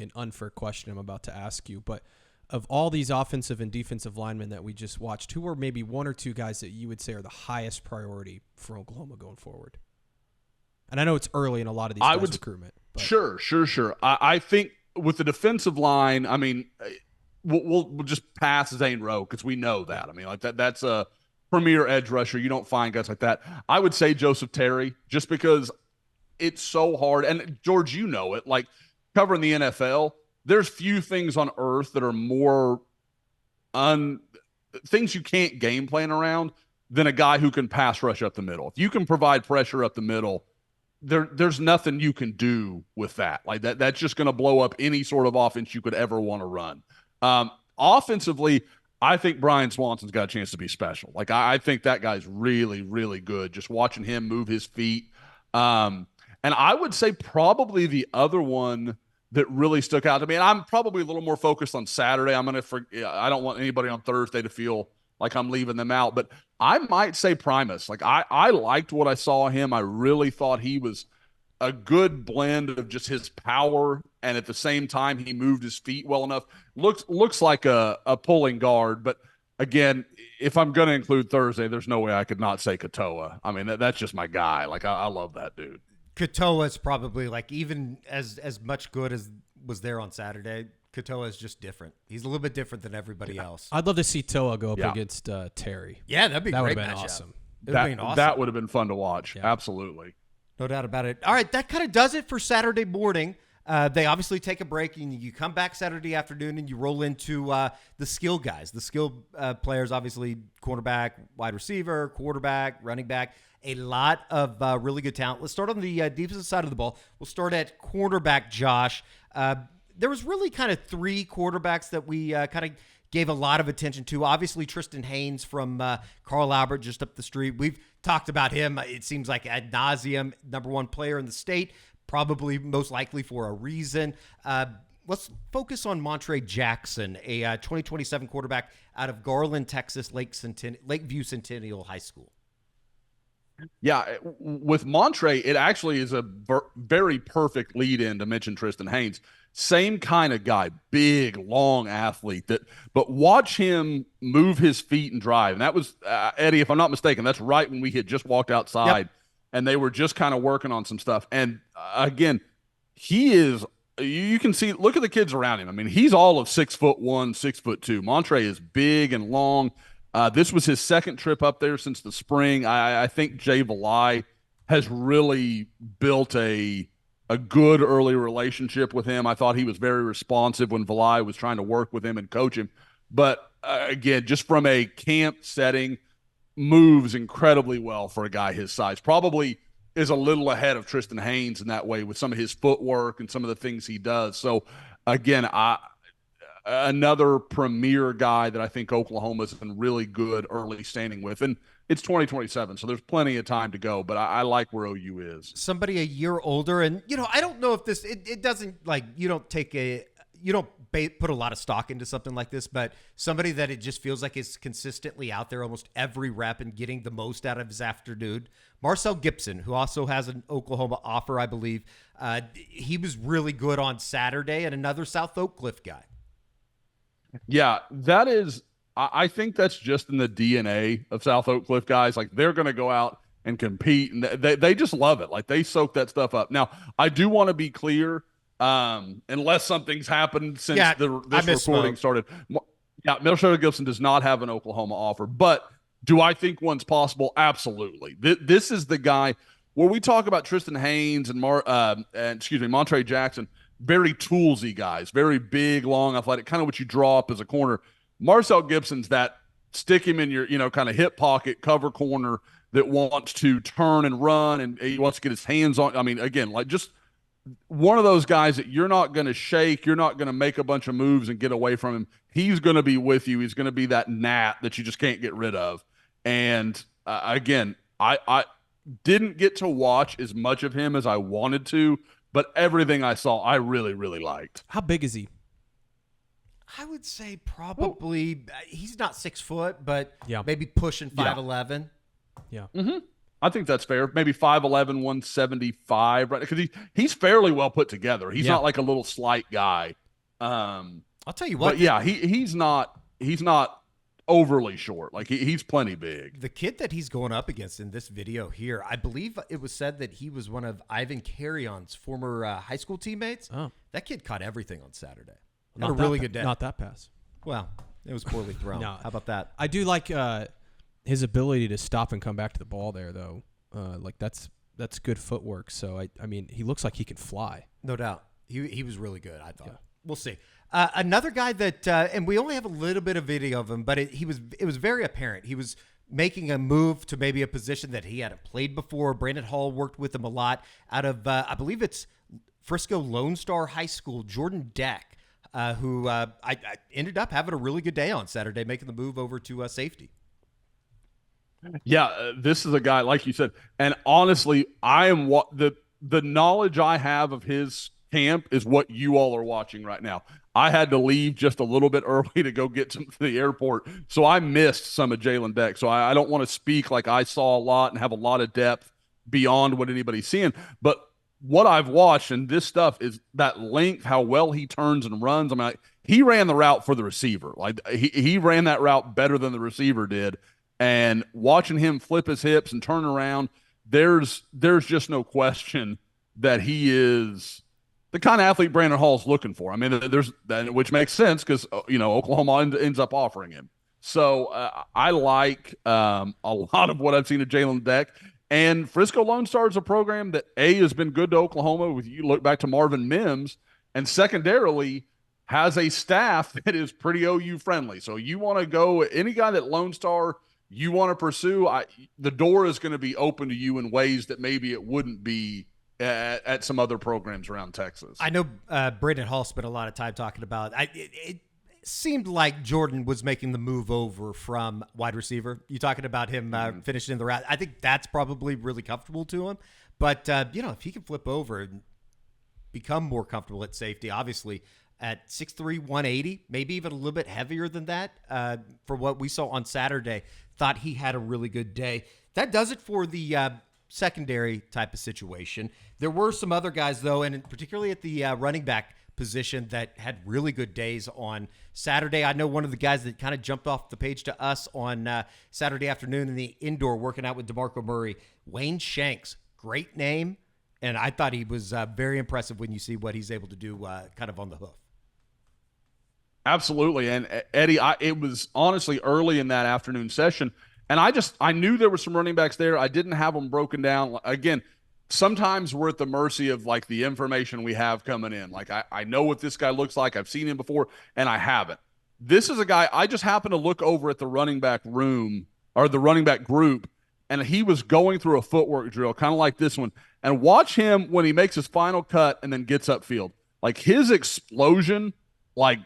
an unfair question I'm about to ask you, but of all these offensive and defensive linemen that we just watched, who are maybe one or two guys that you would say are the highest priority for Oklahoma going forward? And I know it's early in a lot of these guys' recruitment. But. Sure. I think with the defensive line, I mean, we'll just pass Zane Rowe because we know that. I mean, like that's a premier edge rusher. You don't find guys like that. I would say Joseph Terry, just because it's so hard. And George, you know it. Like covering the NFL, there's few things on earth that are more things you can't game plan around than a guy who can pass rush up the middle. If you can provide pressure up the middle, there's nothing you can do with that. Like that's just going to blow up any sort of offense you could ever want to run. Offensively, I think Brian Swanson's got a chance to be special. Like I think that guy's really, really good. Just watching him move his feet. And I would say probably the other one that really stuck out to me, and I'm probably a little more focused on Saturday. I don't want anybody on Thursday to feel like I'm leaving them out, but I might say Primus. Like I liked what I saw him. I really thought he was a good blend of just his power, and at the same time he moved his feet well enough. Looks like a pulling guard, but again, if I'm going to include Thursday, there's no way I could not say Katoa. I mean, that's just my guy. Like I love that dude. Katoa is probably like even as much good as was there on Saturday. Katoa is just different. He's a little bit different than everybody else. I'd love to see Toa go up against Terry. Yeah, that'd be that great. Would have been awesome. That would have been fun to watch. Yeah. Absolutely. No doubt about it. All right, that kind of does it for Saturday morning. They obviously take a break, and you come back Saturday afternoon, and you roll into the skill guys. The skill players, obviously, cornerback, wide receiver, quarterback, running back. A lot of really good talent. Let's start on the defensive side of the ball. We'll start at quarterback, Josh. There was really kind of three quarterbacks that we kind of gave a lot of attention to. Obviously, Tristan Haynes from Carl Albert just up the street. We've talked about him, it seems like ad nauseum, number one player in the state, probably most likely for a reason. Let's focus on Montree Jackson, a 2027 quarterback out of Garland, Texas, Lakeview Centennial High School. Yeah, with Montree, it actually is a very perfect lead-in to mention Tristan Haynes. Same kind of guy, big, long athlete. But watch him move his feet and drive. And that was, Eddie, if I'm not mistaken, that's right when we had just walked outside, and they were just kind of working on some stuff. And, again, he is – you can see – look at the kids around him. I mean, he's all of 6'1", 6'2". Montree is big and long. This was his second trip up there since the spring. I think Jay Valai has really built a good early relationship with him. I thought he was very responsive when Valai was trying to work with him and coach him. But again, just from a camp setting, moves incredibly well for a guy his size. Probably is a little ahead of Tristan Haynes in that way with some of his footwork and some of the things he does. So again, another premier guy that I think Oklahoma's been really good early standing with. And it's 2027, so there's plenty of time to go, but I like where OU is. Somebody a year older, and, I don't know if this, it doesn't, like, you don't put a lot of stock into something like this, but somebody that it just feels like is consistently out there almost every rep and getting the most out of his afternoon. Marcel Gibson, who also has an Oklahoma offer, I believe. He was really good on Saturday, and another South Oak Cliff guy. Yeah, that is, I think that's just in the DNA of South Oak Cliff guys. Like, they're going to go out and compete, and they just love it. Like, they soak that stuff up. Now, I do want to be clear, unless something's happened since this recording started. Yeah, Marcel Gibson does not have an Oklahoma offer, but do I think one's possible? Absolutely. This is the guy where we talk about Tristan Haynes and Montree Jackson. Very toolsy guys, very big, long, athletic, kind of what you draw up as a corner. Marcel Gibson's that stick him in your, kind of hip pocket, cover corner that wants to turn and run, and he wants to get his hands on. I mean, again, like just one of those guys that you're not going to shake, you're not going to make a bunch of moves and get away from him. He's going to be with you. He's going to be that gnat that you just can't get rid of. And again, I didn't get to watch as much of him as I wanted to, but everything I saw, I really, really liked. How big is he? I would say probably he's not 6 foot, but yeah, maybe pushing 5'11". Yeah. Mm-hmm. I think that's fair. Maybe 5'11", 175, right? Because he's fairly well put together. He's not like a little slight guy. I'll tell you what. But yeah, he's not overly short. Like he's plenty big. The kid that he's going up against in this video here, I believe it was said that he was one of Ivan Carrion's former high school teammates. Oh, that kid caught everything on Saturday. Had a really good day. Not that pass. Well, it was poorly thrown. No. How about that? I do like his ability to stop and come back to the ball there, though. Like that's good footwork. So I mean, he looks like he can fly. No doubt. He was really good, I thought. Yeah. We'll see. Another guy that, and we only have a little bit of video of him, but it was very apparent. He was making a move to maybe a position that he hadn't played before. Brandon Hall worked with him a lot out of, I believe it's Frisco Lone Star High School, Jordan Deck. Who I ended up having a really good day on Saturday, making the move over to safety. Yeah, this is a guy, like you said, and honestly, I am the knowledge I have of his camp is what you all are watching right now. I had to leave just a little bit early to go get to the airport, so I missed some of Jalen Deck. So I don't want to speak like I saw a lot and have a lot of depth beyond what anybody's seeing, but what I've watched and this stuff is that length, how well he turns and runs. I mean, he ran the route for the receiver. Like he ran that route better than the receiver did. And watching him flip his hips and turn around, there's just no question that he is the kind of athlete Brandon Hall's looking for. I mean, which makes sense because Oklahoma ends up offering him. So I like a lot of what I've seen of Jalen Deck. And Frisco Lone Star is a program that has been good to Oklahoma. With you look back to Marvin Mims, and secondarily has a staff that is pretty OU friendly. So you want to go any guy that Lone Star you want to pursue, the door is going to be open to you in ways that maybe it wouldn't be at some other programs around Texas. I know Brandon Hall spent a lot of time talking about it seemed like Jordan was making the move over from wide receiver. You talking about him finishing in the route. I think that's probably really comfortable to him. But, if he can flip over and become more comfortable at safety, obviously at 6'3", 180, maybe even a little bit heavier than that for what we saw on Saturday, thought he had a really good day. That does it for the secondary type of situation. There were some other guys, though, and particularly at the running back position that had really good days on Saturday. I know one of the guys that kind of jumped off the page to us on Saturday afternoon in the indoor working out with DeMarco Murray, Wayne Shanks. Great name, and I thought he was very impressive when you see what he's able to do kind of on the hoof. Absolutely. And Eddie, it was honestly early in that afternoon session, and I knew there were some running backs there. I didn't have them broken down. Again, sometimes we're at the mercy of like the information we have coming in. Like I know what this guy looks like. I've seen him before, and I haven't. This is a guy I just happened to look over at the running back room or the running back group, and he was going through a footwork drill, kind of like this one. And watch him when he makes his final cut and then gets upfield. Like his explosion, like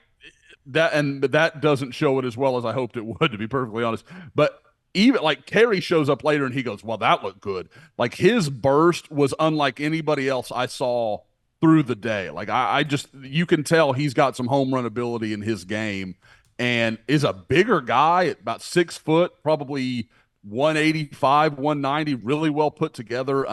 that, and that doesn't show it as well as I hoped it would, to be perfectly honest. But even like Kerry shows up later and he goes, well, that looked good. Like his burst was unlike anybody else I saw through the day. Like I just, you can tell he's got some home run ability in his game and is a bigger guy at about 6 foot, probably 185, 190, really well put together.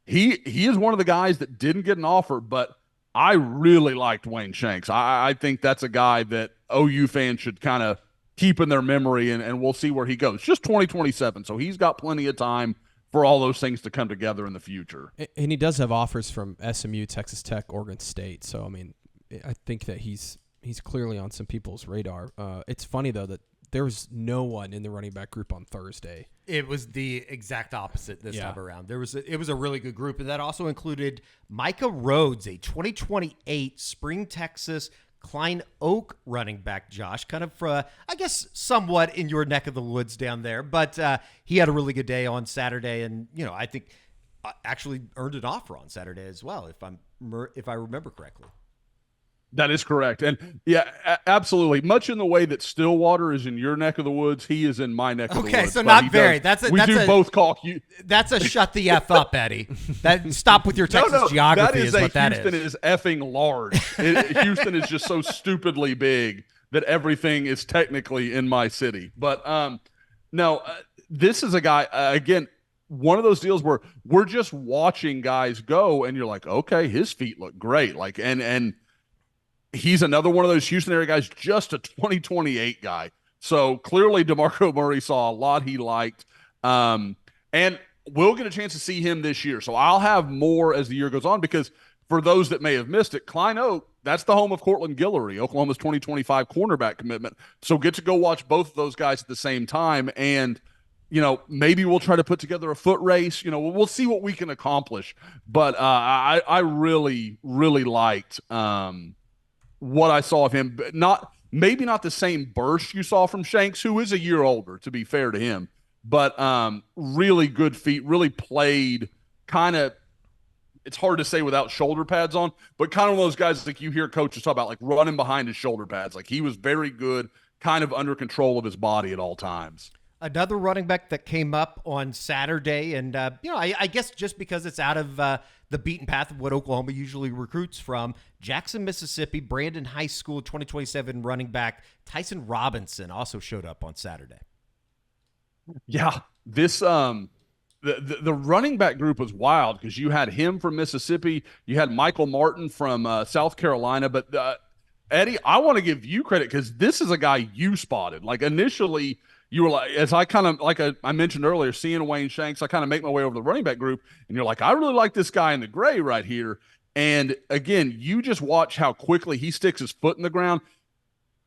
He is one of the guys that didn't get an offer, but I really liked Wayne Shanks. I think that's a guy that OU fans should kind of keep in their memory, and we'll see where he goes. Just 2027, so he's got plenty of time for all those things to come together in the future. And he does have offers from SMU, Texas Tech, Oregon State. So, I mean, I think that he's clearly on some people's radar. It's funny, though, that there was no one in the running back group on Thursday. It was the exact opposite this time around. It was a really good group, and that also included Micah Rads, a 2028 Spring, Texas Klein Oak running back, Josh, kind of, I guess, somewhat in your neck of the woods down there. But he had a really good day on Saturday, and I think actually earned an offer on Saturday as well, if I remember correctly. That is correct. And yeah, absolutely. Much in the way that Stillwater is in your neck of the woods, he is in my neck of the woods. Okay, so not very. We do both call you. That's a shut the F up, Eddie. Stop with your Texas geography is what that is. Houston is effing large. Houston is just so stupidly big that everything is technically in my city. But no, this is a guy, again, one of those deals where we're just watching guys go and you're like, okay, his feet look great. Like, and he's another one of those Houston area guys, just a 2028 guy. So clearly DeMarco Murray saw a lot he liked. And we'll get a chance to see him this year. So I'll have more as the year goes on, because for those that may have missed it, Klein Oak, that's the home of Cortland Guillory, Oklahoma's 2025 cornerback commitment. So get to go watch both of those guys at the same time. And, maybe we'll try to put together a foot race. We'll see what we can accomplish. But I really, really liked what I saw of him. Maybe not the same burst you saw from Shanks, who is a year older, to be fair to him, but really good feet, really played kind of, it's hard to say without shoulder pads on, but kind of one of those guys like you hear coaches talk about, like running behind his shoulder pads. Like he was very good, kind of under control of his body at all times. Another running back that came up on Saturday, and I guess just because it's out of the beaten path of what Oklahoma usually recruits from, Jackson, Mississippi, Brandon High School 2027 running back Tyson Robinson also showed up on Saturday. Yeah, this the running back group was wild because you had him from Mississippi, you had Michael Martin from South Carolina, but Eddie, I want to give you credit because this is a guy you spotted. Like initially, you were like, as I kind of, like I mentioned earlier, seeing Wayne Shanks, I kind of make my way over the running back group, and you're like, I really like this guy in the gray right here. And again, you just watch how quickly he sticks his foot in the ground.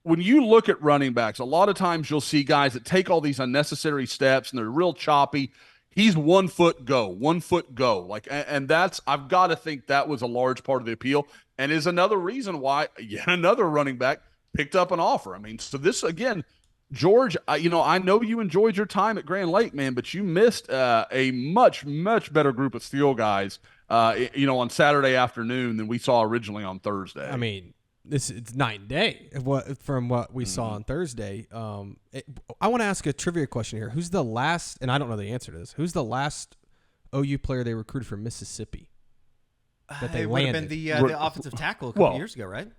When you look at running backs, a lot of times you'll see guys that take all these unnecessary steps and they're real choppy. He's 1 foot go. Like, and that's, I've got to think that was a large part of the appeal, and is another reason why yet another running back picked up an offer. I mean, so this again, George, I know you enjoyed your time at Grand Lake, man, but you missed a much, much better group of Steel guys, on Saturday afternoon than we saw originally on Thursday. I mean, it's night and day from what we saw on Thursday. I want to ask a trivia question here. Who's the last, and I don't know the answer to this, who's the last OU player they recruited from Mississippi that they it would have landed? been the offensive tackle a couple years ago, right?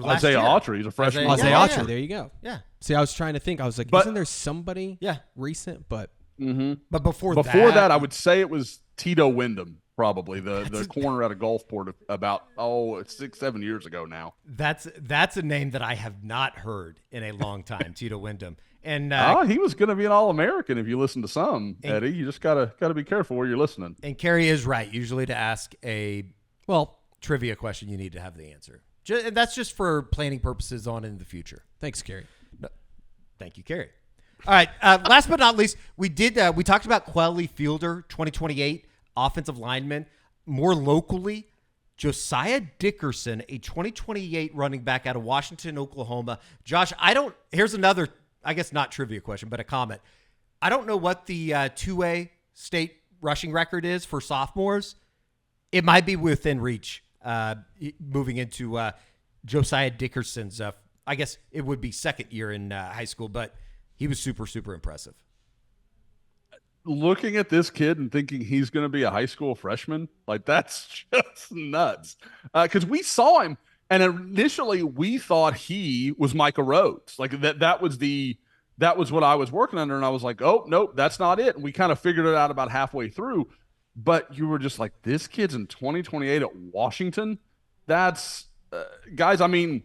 Isaiah Autry, he's a freshman. Isaiah Autry, there you go. Yeah. See, I was trying to think. I was like, isn't there somebody recent? But but before that, I would say it was Tito Wyndham, probably the corner out of Gulfport about 6-7 years ago now. That's a name that I have not heard in a long time, Tito Wyndham. And he was going to be an All-American if you listen to some, Eddie. You just gotta be careful where you're listening. And Kerry is right. Usually to ask a trivia question, you need to have the answer. And that's just for planning purposes on in the future. Thanks, Gary. No, thank you, Carrie. All right. Last but not least, we talked about Quelly Fielder, 2028 offensive lineman. More locally, Josiah Dickerson, a 2028 running back out of Washington, Oklahoma. Josh, here's another, I guess not trivia question, but a comment. I don't know what the 2A state rushing record is for sophomores. It might be within reach moving into Josiah Dickerson's, I guess it would be second year in high school, but he was super, super impressive. Looking at this kid and thinking he's going to be a high school freshman, like that's just nuts. Because we saw him, and initially we thought he was Micah Rads. Like that was what I was working under, and I was like, oh nope, that's not it. And we kind of figured it out about halfway through. But you were just like, this kid's in 2028 at Washington. That's guys. I mean,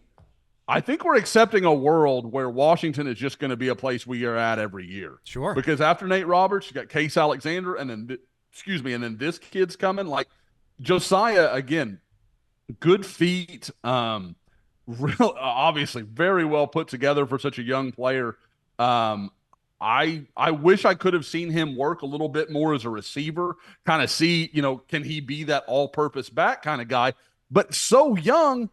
I think we're accepting a world where Washington is just going to be a place we are at every year. Sure. Because after Nate Roberts, you got Case Alexander, and then this kid's coming. Like Josiah, again, good feet, obviously very well put together for such a young player. I wish I could have seen him work a little bit more as a receiver, kind of see, can he be that all-purpose back kind of guy? But so young.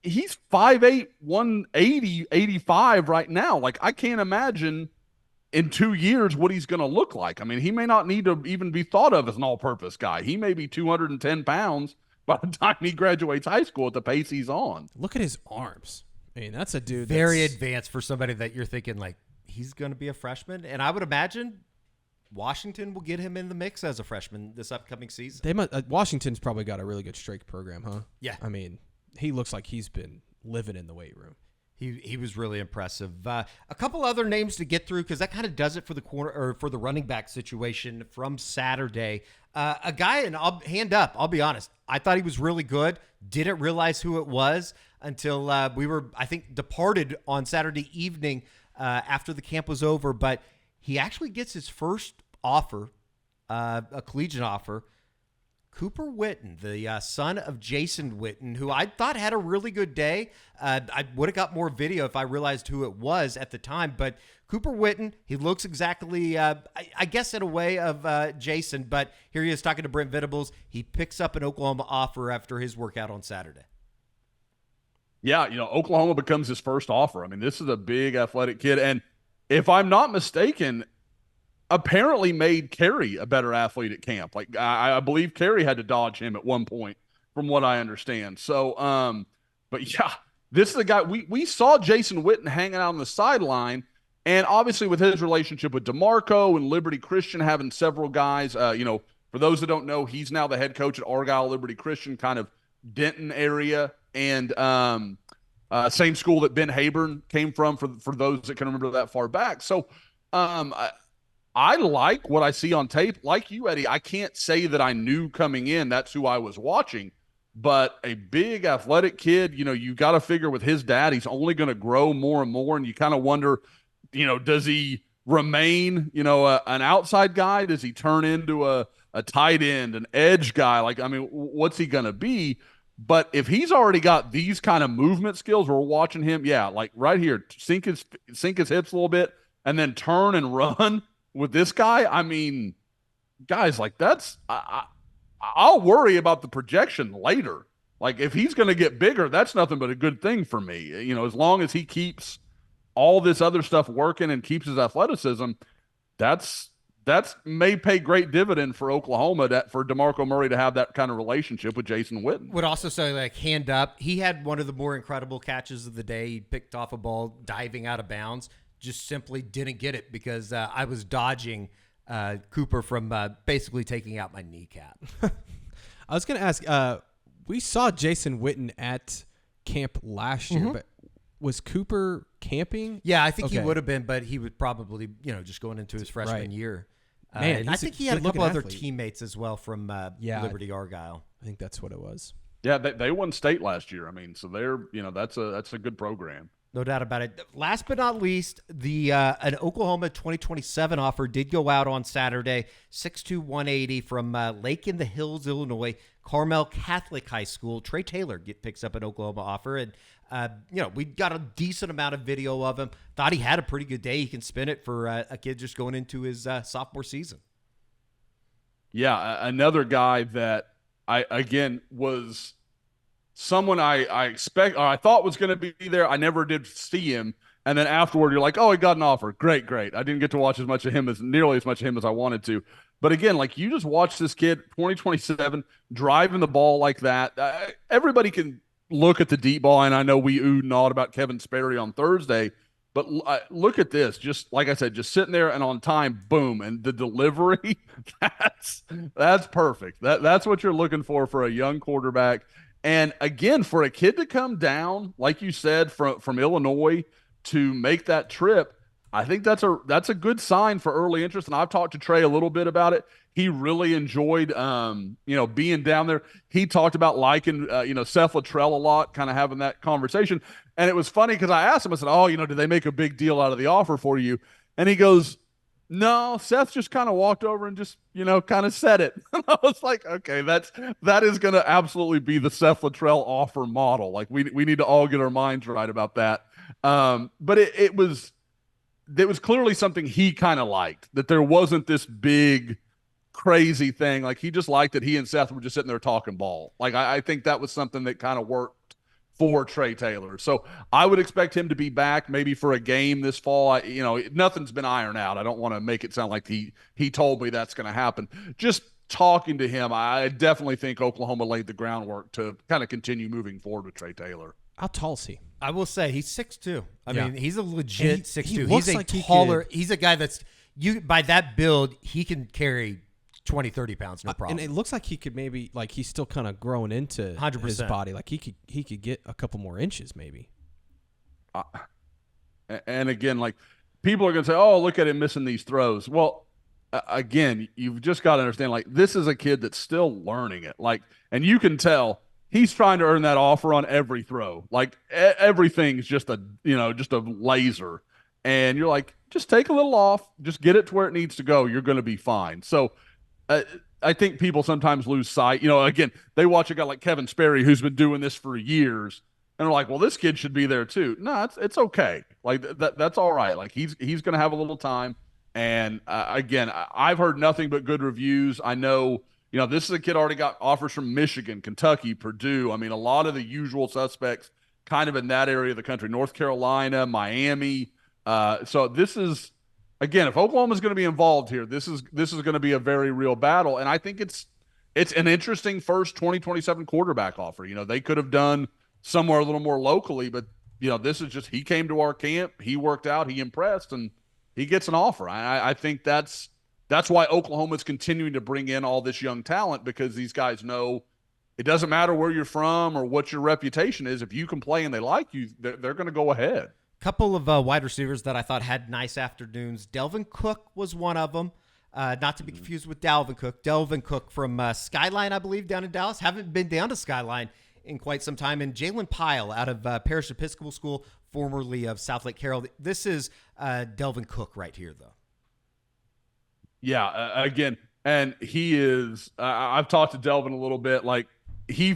He's 5'8", 180, 85 right now. Like, I can't imagine in 2 years what he's going to look like. I mean, he may not need to even be thought of as an all-purpose guy. He may be 210 pounds by the time he graduates high school at the pace he's on. Look at his arms. I mean, that's a dude very advanced for somebody that you're thinking, like, he's going to be a freshman. And I would imagine Washington will get him in the mix as a freshman this upcoming season. Washington's probably got a really good strength program, huh? Yeah. I mean, he looks like he's been living in the weight room. He was really impressive. A couple other names to get through because that kind of does it for the corner or for the running back situation from Saturday. A guy, and I'll be honest, I thought he was really good. Didn't realize who it was until we were, I think, departed on Saturday evening after the camp was over. But he actually gets his first offer, a collegiate offer. Cooper Witten, the son of Jason Witten, who I thought had a really good day. I would have got more video if I realized who it was at the time. But Cooper Witten, he looks exactly, I guess, in a way of Jason. But here he is talking to Brent Venables. He picks up an Oklahoma offer after his workout on Saturday. Yeah, Oklahoma becomes his first offer. I mean, this is a big athletic kid. And if I'm not mistaken, apparently made Carey a better athlete at camp. Like I believe Carey had to dodge him at one point from what I understand. So, but yeah, this is the guy we saw Jason Witten hanging out on the sideline. And obviously with his relationship with DeMarco and Liberty Christian having several guys, for those that don't know, he's now the head coach at Argyle Liberty Christian, kind of Denton area. And same school that Ben Hayburn came from for those that can remember that far back. So, I like what I see on tape. Like you, Eddie, I can't say that I knew coming in that's who I was watching, but a big athletic kid, you got to figure with his dad, he's only going to grow more and more. And you kind of wonder, does he remain, an outside guy? Does he turn into a tight end, an edge guy? Like, I mean, what's he going to be? But if he's already got these kind of movement skills, we're watching him. Yeah. Like right here, sink his hips a little bit and then turn and run. With this guy, I mean, guys, like I'll worry about the projection later. Like if he's going to get bigger, that's nothing but a good thing for me. As long as he keeps all this other stuff working and keeps his athleticism, that's may pay great dividend for Oklahoma for DeMarco Murray to have that kind of relationship with Jason Witten. Would also say, like, hand up, he had one of the more incredible catches of the day. He picked off a ball diving out of bounds. Just simply didn't get it because I was dodging Cooper from basically taking out my kneecap. I was going to ask, we saw Jason Witten at camp last year, but was Cooper camping? Yeah, I think he would have been, but he would probably, just going into his freshman year. Man, I think he had a couple other teammates as well from Liberty Argyle. I think that's what it was. Yeah, they won state last year. I mean, so they're, that's a good program. No doubt about it. Last but not least, the an Oklahoma 2027 offer did go out on Saturday. 6'2", 180 from Lake in the Hills, Illinois, Carmel Catholic High School. Trey Taylor picks up an Oklahoma offer, and we got a decent amount of video of him. Thought he had a pretty good day. He can spin it for a kid just going into his sophomore season. Yeah, another guy that was someone I thought was going to be there. I never did see him. And then afterward, you're like, oh, he got an offer. Great. I didn't get to watch nearly as much of him as I wanted to. But again, like you just watch this kid, 2027, driving the ball like that. Everybody can look at the deep ball, and I know we oohed and awed about Kevin Sperry on Thursday. But look at this, just like I said, just sitting there and on time, boom, and the delivery, that's perfect. That's what you're looking for a young quarterback. And again, for a kid to come down, like you said, from Illinois to make that trip, I think that's a good sign for early interest. And I've talked to Trey a little bit about it. He really enjoyed, being down there. He talked about liking, Seth Luttrell a lot, kind of having that conversation. And it was funny because I asked him, I said, oh, did they make a big deal out of the offer for you? And he goes, no, Seth just kind of walked over and just, kind of said it. And I was like, okay, that is going to absolutely be the Seth Luttrell offer model. Like we need to all get our minds right about that. But it was clearly something he kind of liked, that there wasn't this big crazy thing. Like he just liked that he and Seth were just sitting there talking ball. Like I think that was something that kind of worked for Trey Taylor. So I would expect him to be back maybe for a game this fall. Nothing's been ironed out. I don't want to make it sound like he told me that's going to happen. Just talking to him, I definitely think Oklahoma laid the groundwork to kind of continue moving forward with Trey Taylor. How tall is he? I will say he's 6'2". I mean, he's a legit 6'2". He's a taller. He's a guy that's by that build, he can carry 20, 30 pounds, no problem. And it looks like he could maybe, like he's still kind of growing into 100%. his body. Like he could get a couple more inches maybe. And again, like people are going to say, oh, look at him missing these throws. Well, again, you've just got to understand, like this is a kid that's still learning it. Like, and you can tell he's trying to earn that offer on every throw. Like everything's just a laser. And you're like, just take a little off, just get it to where it needs to go. You're going to be fine. So I think people sometimes lose sight. Again, they watch a guy like Kevin Sperry who's been doing this for years, and they're like, "Well, this kid should be there too." No, it's okay. Like that's all right. Like he's going to have a little time. And again, I've heard nothing but good reviews. I know, this is a kid already got offers from Michigan, Kentucky, Purdue. I mean, a lot of the usual suspects, kind of in that area of the country, North Carolina, Miami. So this is. Again, if Oklahoma's going to be involved here, this is going to be a very real battle, and I think it's an interesting first 2027 quarterback offer. They could have done somewhere a little more locally, but this is just he came to our camp, he worked out, he impressed, and he gets an offer. I think that's why Oklahoma's continuing to bring in all this young talent, because these guys know it doesn't matter where you're from or what your reputation is. If you can play and they like you, they're going to go ahead. Couple of wide receivers that I thought had nice afternoons. Delvin Cook was one of them. Not to be confused with Dalvin Cook. Delvin Cook from Skyline, I believe, down in Dallas. Haven't been down to Skyline in quite some time. And Jalen Pyle out of Parish Episcopal School, formerly of South Lake Carroll. This is Delvin Cook right here, though. Yeah, again, and he is I've talked to Delvin a little bit. Like, he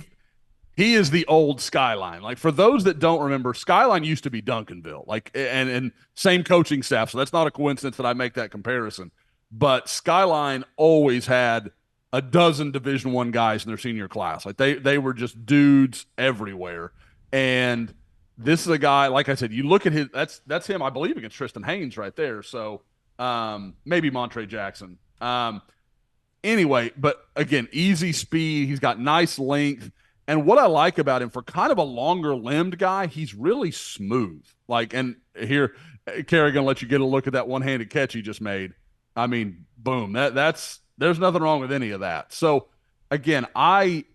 is the old Skyline. Like, for those that don't remember, Skyline used to be Duncanville. Like, and same coaching staff, so that's not a coincidence that I make that comparison. But Skyline always had a dozen Division I guys in their senior class. Like, they were just dudes everywhere. And this is a guy, like I said, you look at his that's him, I believe, against Tristan Haynes right there. So maybe Montree Jackson. Anyway, but again, easy speed. He's got nice length. And what I like about him, for kind of a longer limbed guy, he's really smooth. Like, and here, Kerry, gonna let you get a look at that one-handed catch he just made. I mean, boom. There's nothing wrong with any of that. So again, I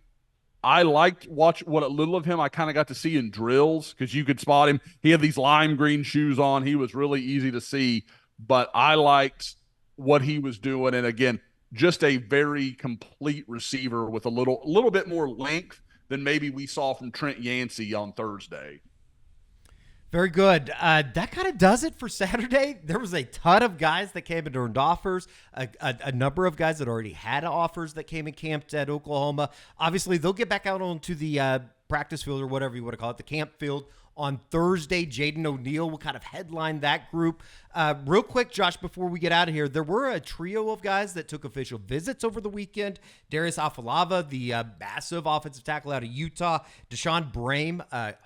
liked what little of him I kind of got to see in drills, because you could spot him. He had these lime green shoes on. He was really easy to see, but I liked what he was doing. And again, just a very complete receiver with a little bit more length than maybe we saw from Trent Yancey on Thursday. Very good. That kind of does it for Saturday. There was a ton of guys that came and earned offers, a number of guys that already had offers that came and camped at Oklahoma. Obviously, they'll get back out onto the practice field or whatever you want to call it, the camp field on Thursday. Jaden O'Neal will kind of headline that group. Real quick, Josh, before we get out of here, there were a trio of guys that took official visits over the weekend. Darius Afalava, the massive offensive tackle out of Utah. Deshaun Brame,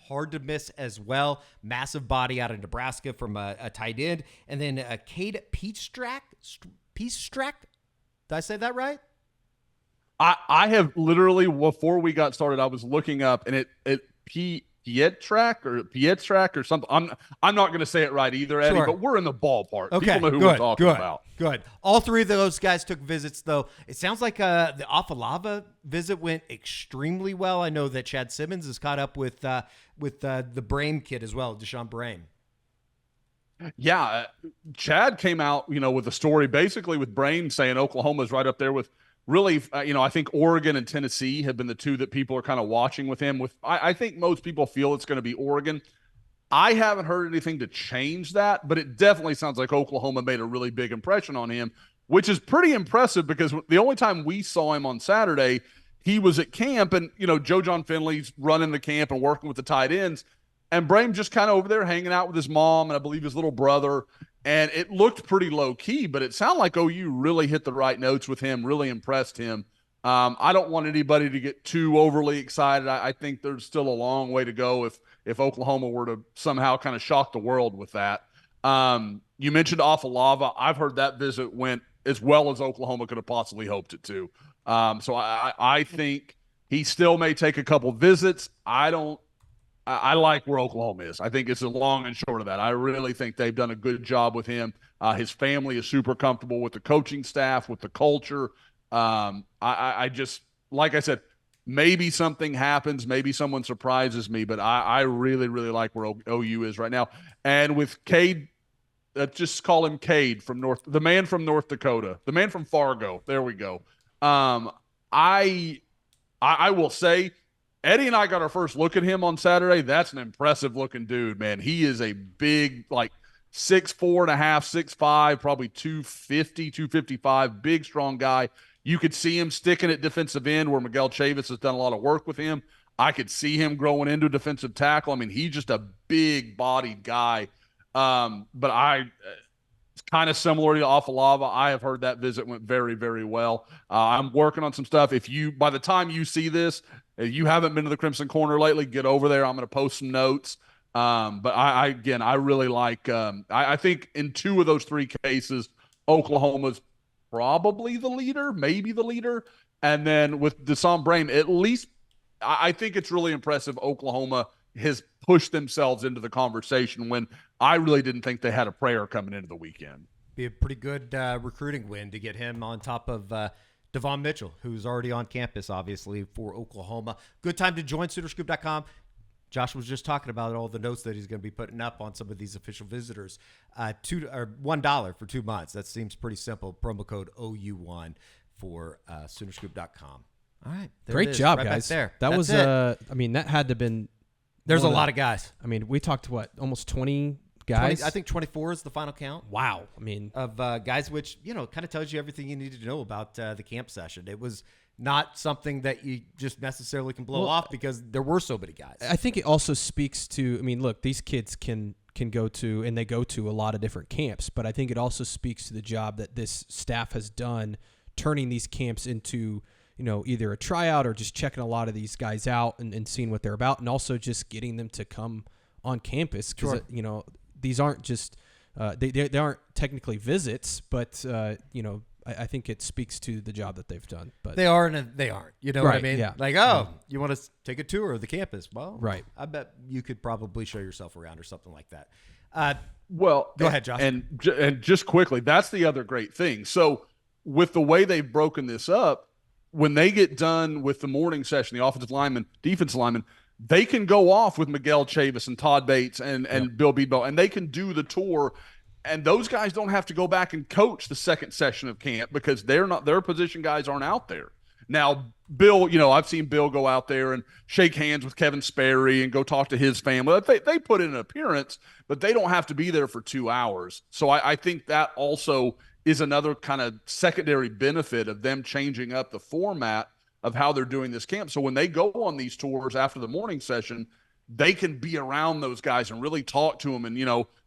hard to miss as well. Massive body out of Nebraska from a tight end. And then Cade Peastrack. Did I say that right? I have literally, before we got started, I was looking up, and Pietrack or something. I'm not going to say it right either, Eddie, Sure. but we're in the ballpark. Okay, People know who we're talking about. Good. All three of those guys took visits, though. It sounds like the Afalava visit went extremely well. I know that Chad Simmons is caught up with the Brame kid as well, Deshaun Brame. Yeah, Chad came out, with a story basically with Brame saying Oklahoma's right up there with really, I think Oregon and Tennessee have been the two that people are kind of watching with him. I think most people feel it's going to be Oregon. I haven't heard anything to change that, but it definitely sounds like Oklahoma made a really big impression on him, which is pretty impressive because the only time we saw him on Saturday, he was at camp, and Joe John Finley's running the camp and working with the tight ends, and Brame just kind of over there hanging out with his mom and I believe his little brother. And it looked pretty low key, but it sounded like OU really hit the right notes with him, really impressed him. I don't want anybody to get too overly excited. I think there's still a long way to go if Oklahoma were to somehow kind of shock the world with that. You mentioned Afalava. I've heard that visit went as well as Oklahoma could have possibly hoped it to. So I think he still may take a couple visits. I like where Oklahoma is. I think it's a long and short of that. I really think they've done a good job with him. His family is super comfortable with the coaching staff, with the culture. I just, like I said, maybe something happens. Maybe someone surprises me, but I really, really like where OU is right now. And with Cade, just call him Cade the man from North Dakota, the man from Fargo. There we go. I will say, Eddie and I got our first look at him on Saturday. That's an impressive looking dude, man. He is a big, 6'4.5", 6'5", probably 250, 255, big, strong guy. You could see him sticking at defensive end where Miguel Chavis has done a lot of work with him. I could see him growing into defensive tackle. I mean, he's just a big bodied guy. But it's kind of similar to Afalava. I have heard that visit went very, very well. I'm working on some stuff. By the time you see this, if you haven't been to the Crimson Corner lately, get over there. I'm going to post some notes. But I really like, I think in two of those three cases, Oklahoma's probably the leader, maybe the leader. And then with Deshaun Brame, at least I think it's really impressive Oklahoma has pushed themselves into the conversation when I really didn't think they had a prayer coming into the weekend. Be a pretty good recruiting win to get him on top of Devon Mitchell, who's already on campus, obviously, for Oklahoma. Good time to join SoonerScoop.com. Josh was just talking about all the notes that he's going to be putting up on some of these official visitors. $1 for 2 months. That seems pretty simple. Promo code OU1 for SoonerScoop.com. All right. Great job, right guys. back there. That That's was, it. that had to have been. There's a lot of guys. I mean, we talked to almost 20 guys? 20, I think 24 is the final count. Wow. I mean, of guys, which, kind of tells you everything you need to know about the camp session. It was not something that you just necessarily can blow off because there were so many guys. I think it also speaks to, look, these kids can go to, and they go to a lot of different camps, but I think it also speaks to the job that this staff has done turning these camps into, either a tryout or just checking a lot of these guys out and seeing what they're about, and also just getting them to come on campus because, these aren't just they aren't technically visits, but, I think it speaks to the job that they've done. But they are and they aren't. You know what I mean? Yeah. You want to take a tour of the campus? Well, right. I bet you could probably show yourself around or something like that. Well, go ahead, Josh. And just quickly, that's the other great thing. So with the way they've broken this up, when they get done with the morning session, the offensive lineman, defensive lineman, they can go off with Miguel Chavis and Todd Bates and Bill Beadbo, and they can do the tour. And those guys don't have to go back and coach the second session of camp because their position guys aren't out there. Now, Bill, I've seen Bill go out there and shake hands with Kevin Sperry and go talk to his family. They put in an appearance, but they don't have to be there for 2 hours. So I think that also is another kind of secondary benefit of them changing up the format of how they're doing this camp. So when they go on these tours after the morning session, they can be around those guys and really talk to them. And,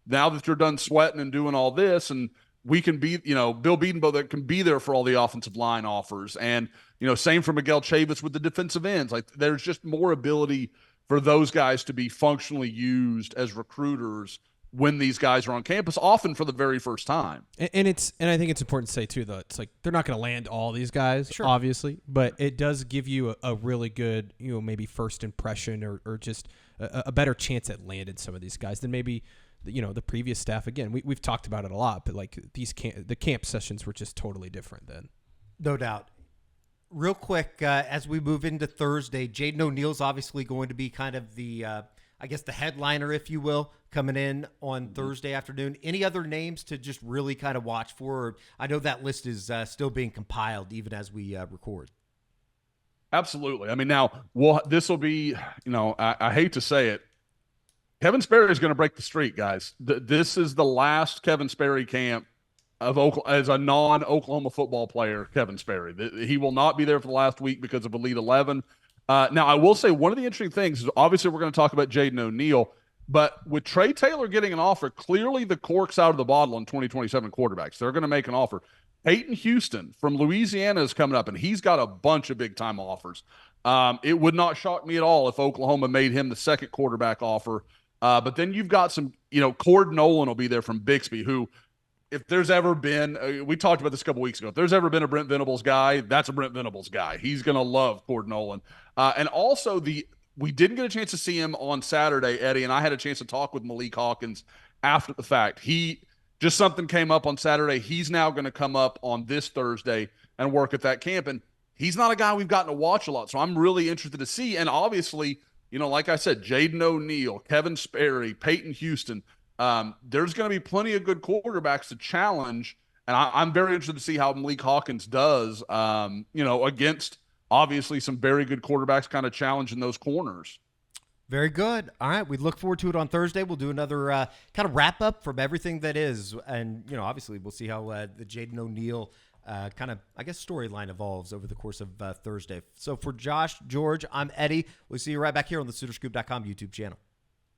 now that you're done sweating and doing all this, and we can be, Bill Bedenbaugh that can be there for all the offensive line offers. And, same for Miguel Chavis with the defensive ends. Like, there's just more ability for those guys to be functionally used as recruiters when these guys are on campus, often for the very first time. And I think it's important to say too, though, it's like they're not going to land all these guys, sure, obviously, but it does give you a really good, maybe first impression or just a better chance at landing some of these guys than maybe the previous staff. Again, we've talked about it a lot, but like the camp sessions were just totally different then. No doubt. Real quick, as we move into Thursday, Jaden O'Neal's obviously going to be kind of the, I guess, the headliner, if you will, coming in on Thursday afternoon. Any other names to just really kind of watch for? I know that list is still being compiled even as we record. Absolutely. I mean, now, this will be, I hate to say it, Kevin Sperry is going to break the streak, guys. This is the last Kevin Sperry camp of as a non-Oklahoma football player, Kevin Sperry. He will not be there for the last week because of Elite 11. Now, I will say one of the interesting things is obviously we're going to talk about Jaden O'Neal, but with Trey Taylor getting an offer, clearly the cork's out of the bottle on 2027 quarterbacks. They're going to make an offer. Peyton Houston from Louisiana is coming up, and he's got a bunch of big-time offers. It would not shock me at all if Oklahoma made him the second quarterback offer. But then you've got some, Cord Nolan will be there from Bixby, who, if there's ever been, we talked about this a couple weeks ago, if there's ever been a Brent Venables guy, that's a Brent Venables guy. He's going to love Cord Nolan. And also we didn't get a chance to see him on Saturday, Eddie, and I had a chance to talk with Malik Hawkins after the fact. Just something came up on Saturday. He's now going to come up on this Thursday and work at that camp. And he's not a guy we've gotten to watch a lot. So I'm really interested to see. And obviously, like I said, Jaden O'Neal, Kevin Sperry, Peyton Houston, there's going to be plenty of good quarterbacks to challenge. And I'm very interested to see how Malik Hawkins does, against obviously some very good quarterbacks kind of challenging those corners. Very good. All right. We look forward to it on Thursday. We'll do another kind of wrap up from everything that is. And, obviously we'll see how the Jaden O'Neal kind of, I guess, storyline evolves over the course of Thursday. So for Josh, George, I'm Eddie. We'll see you right back here on the SoonerScoop.com YouTube channel.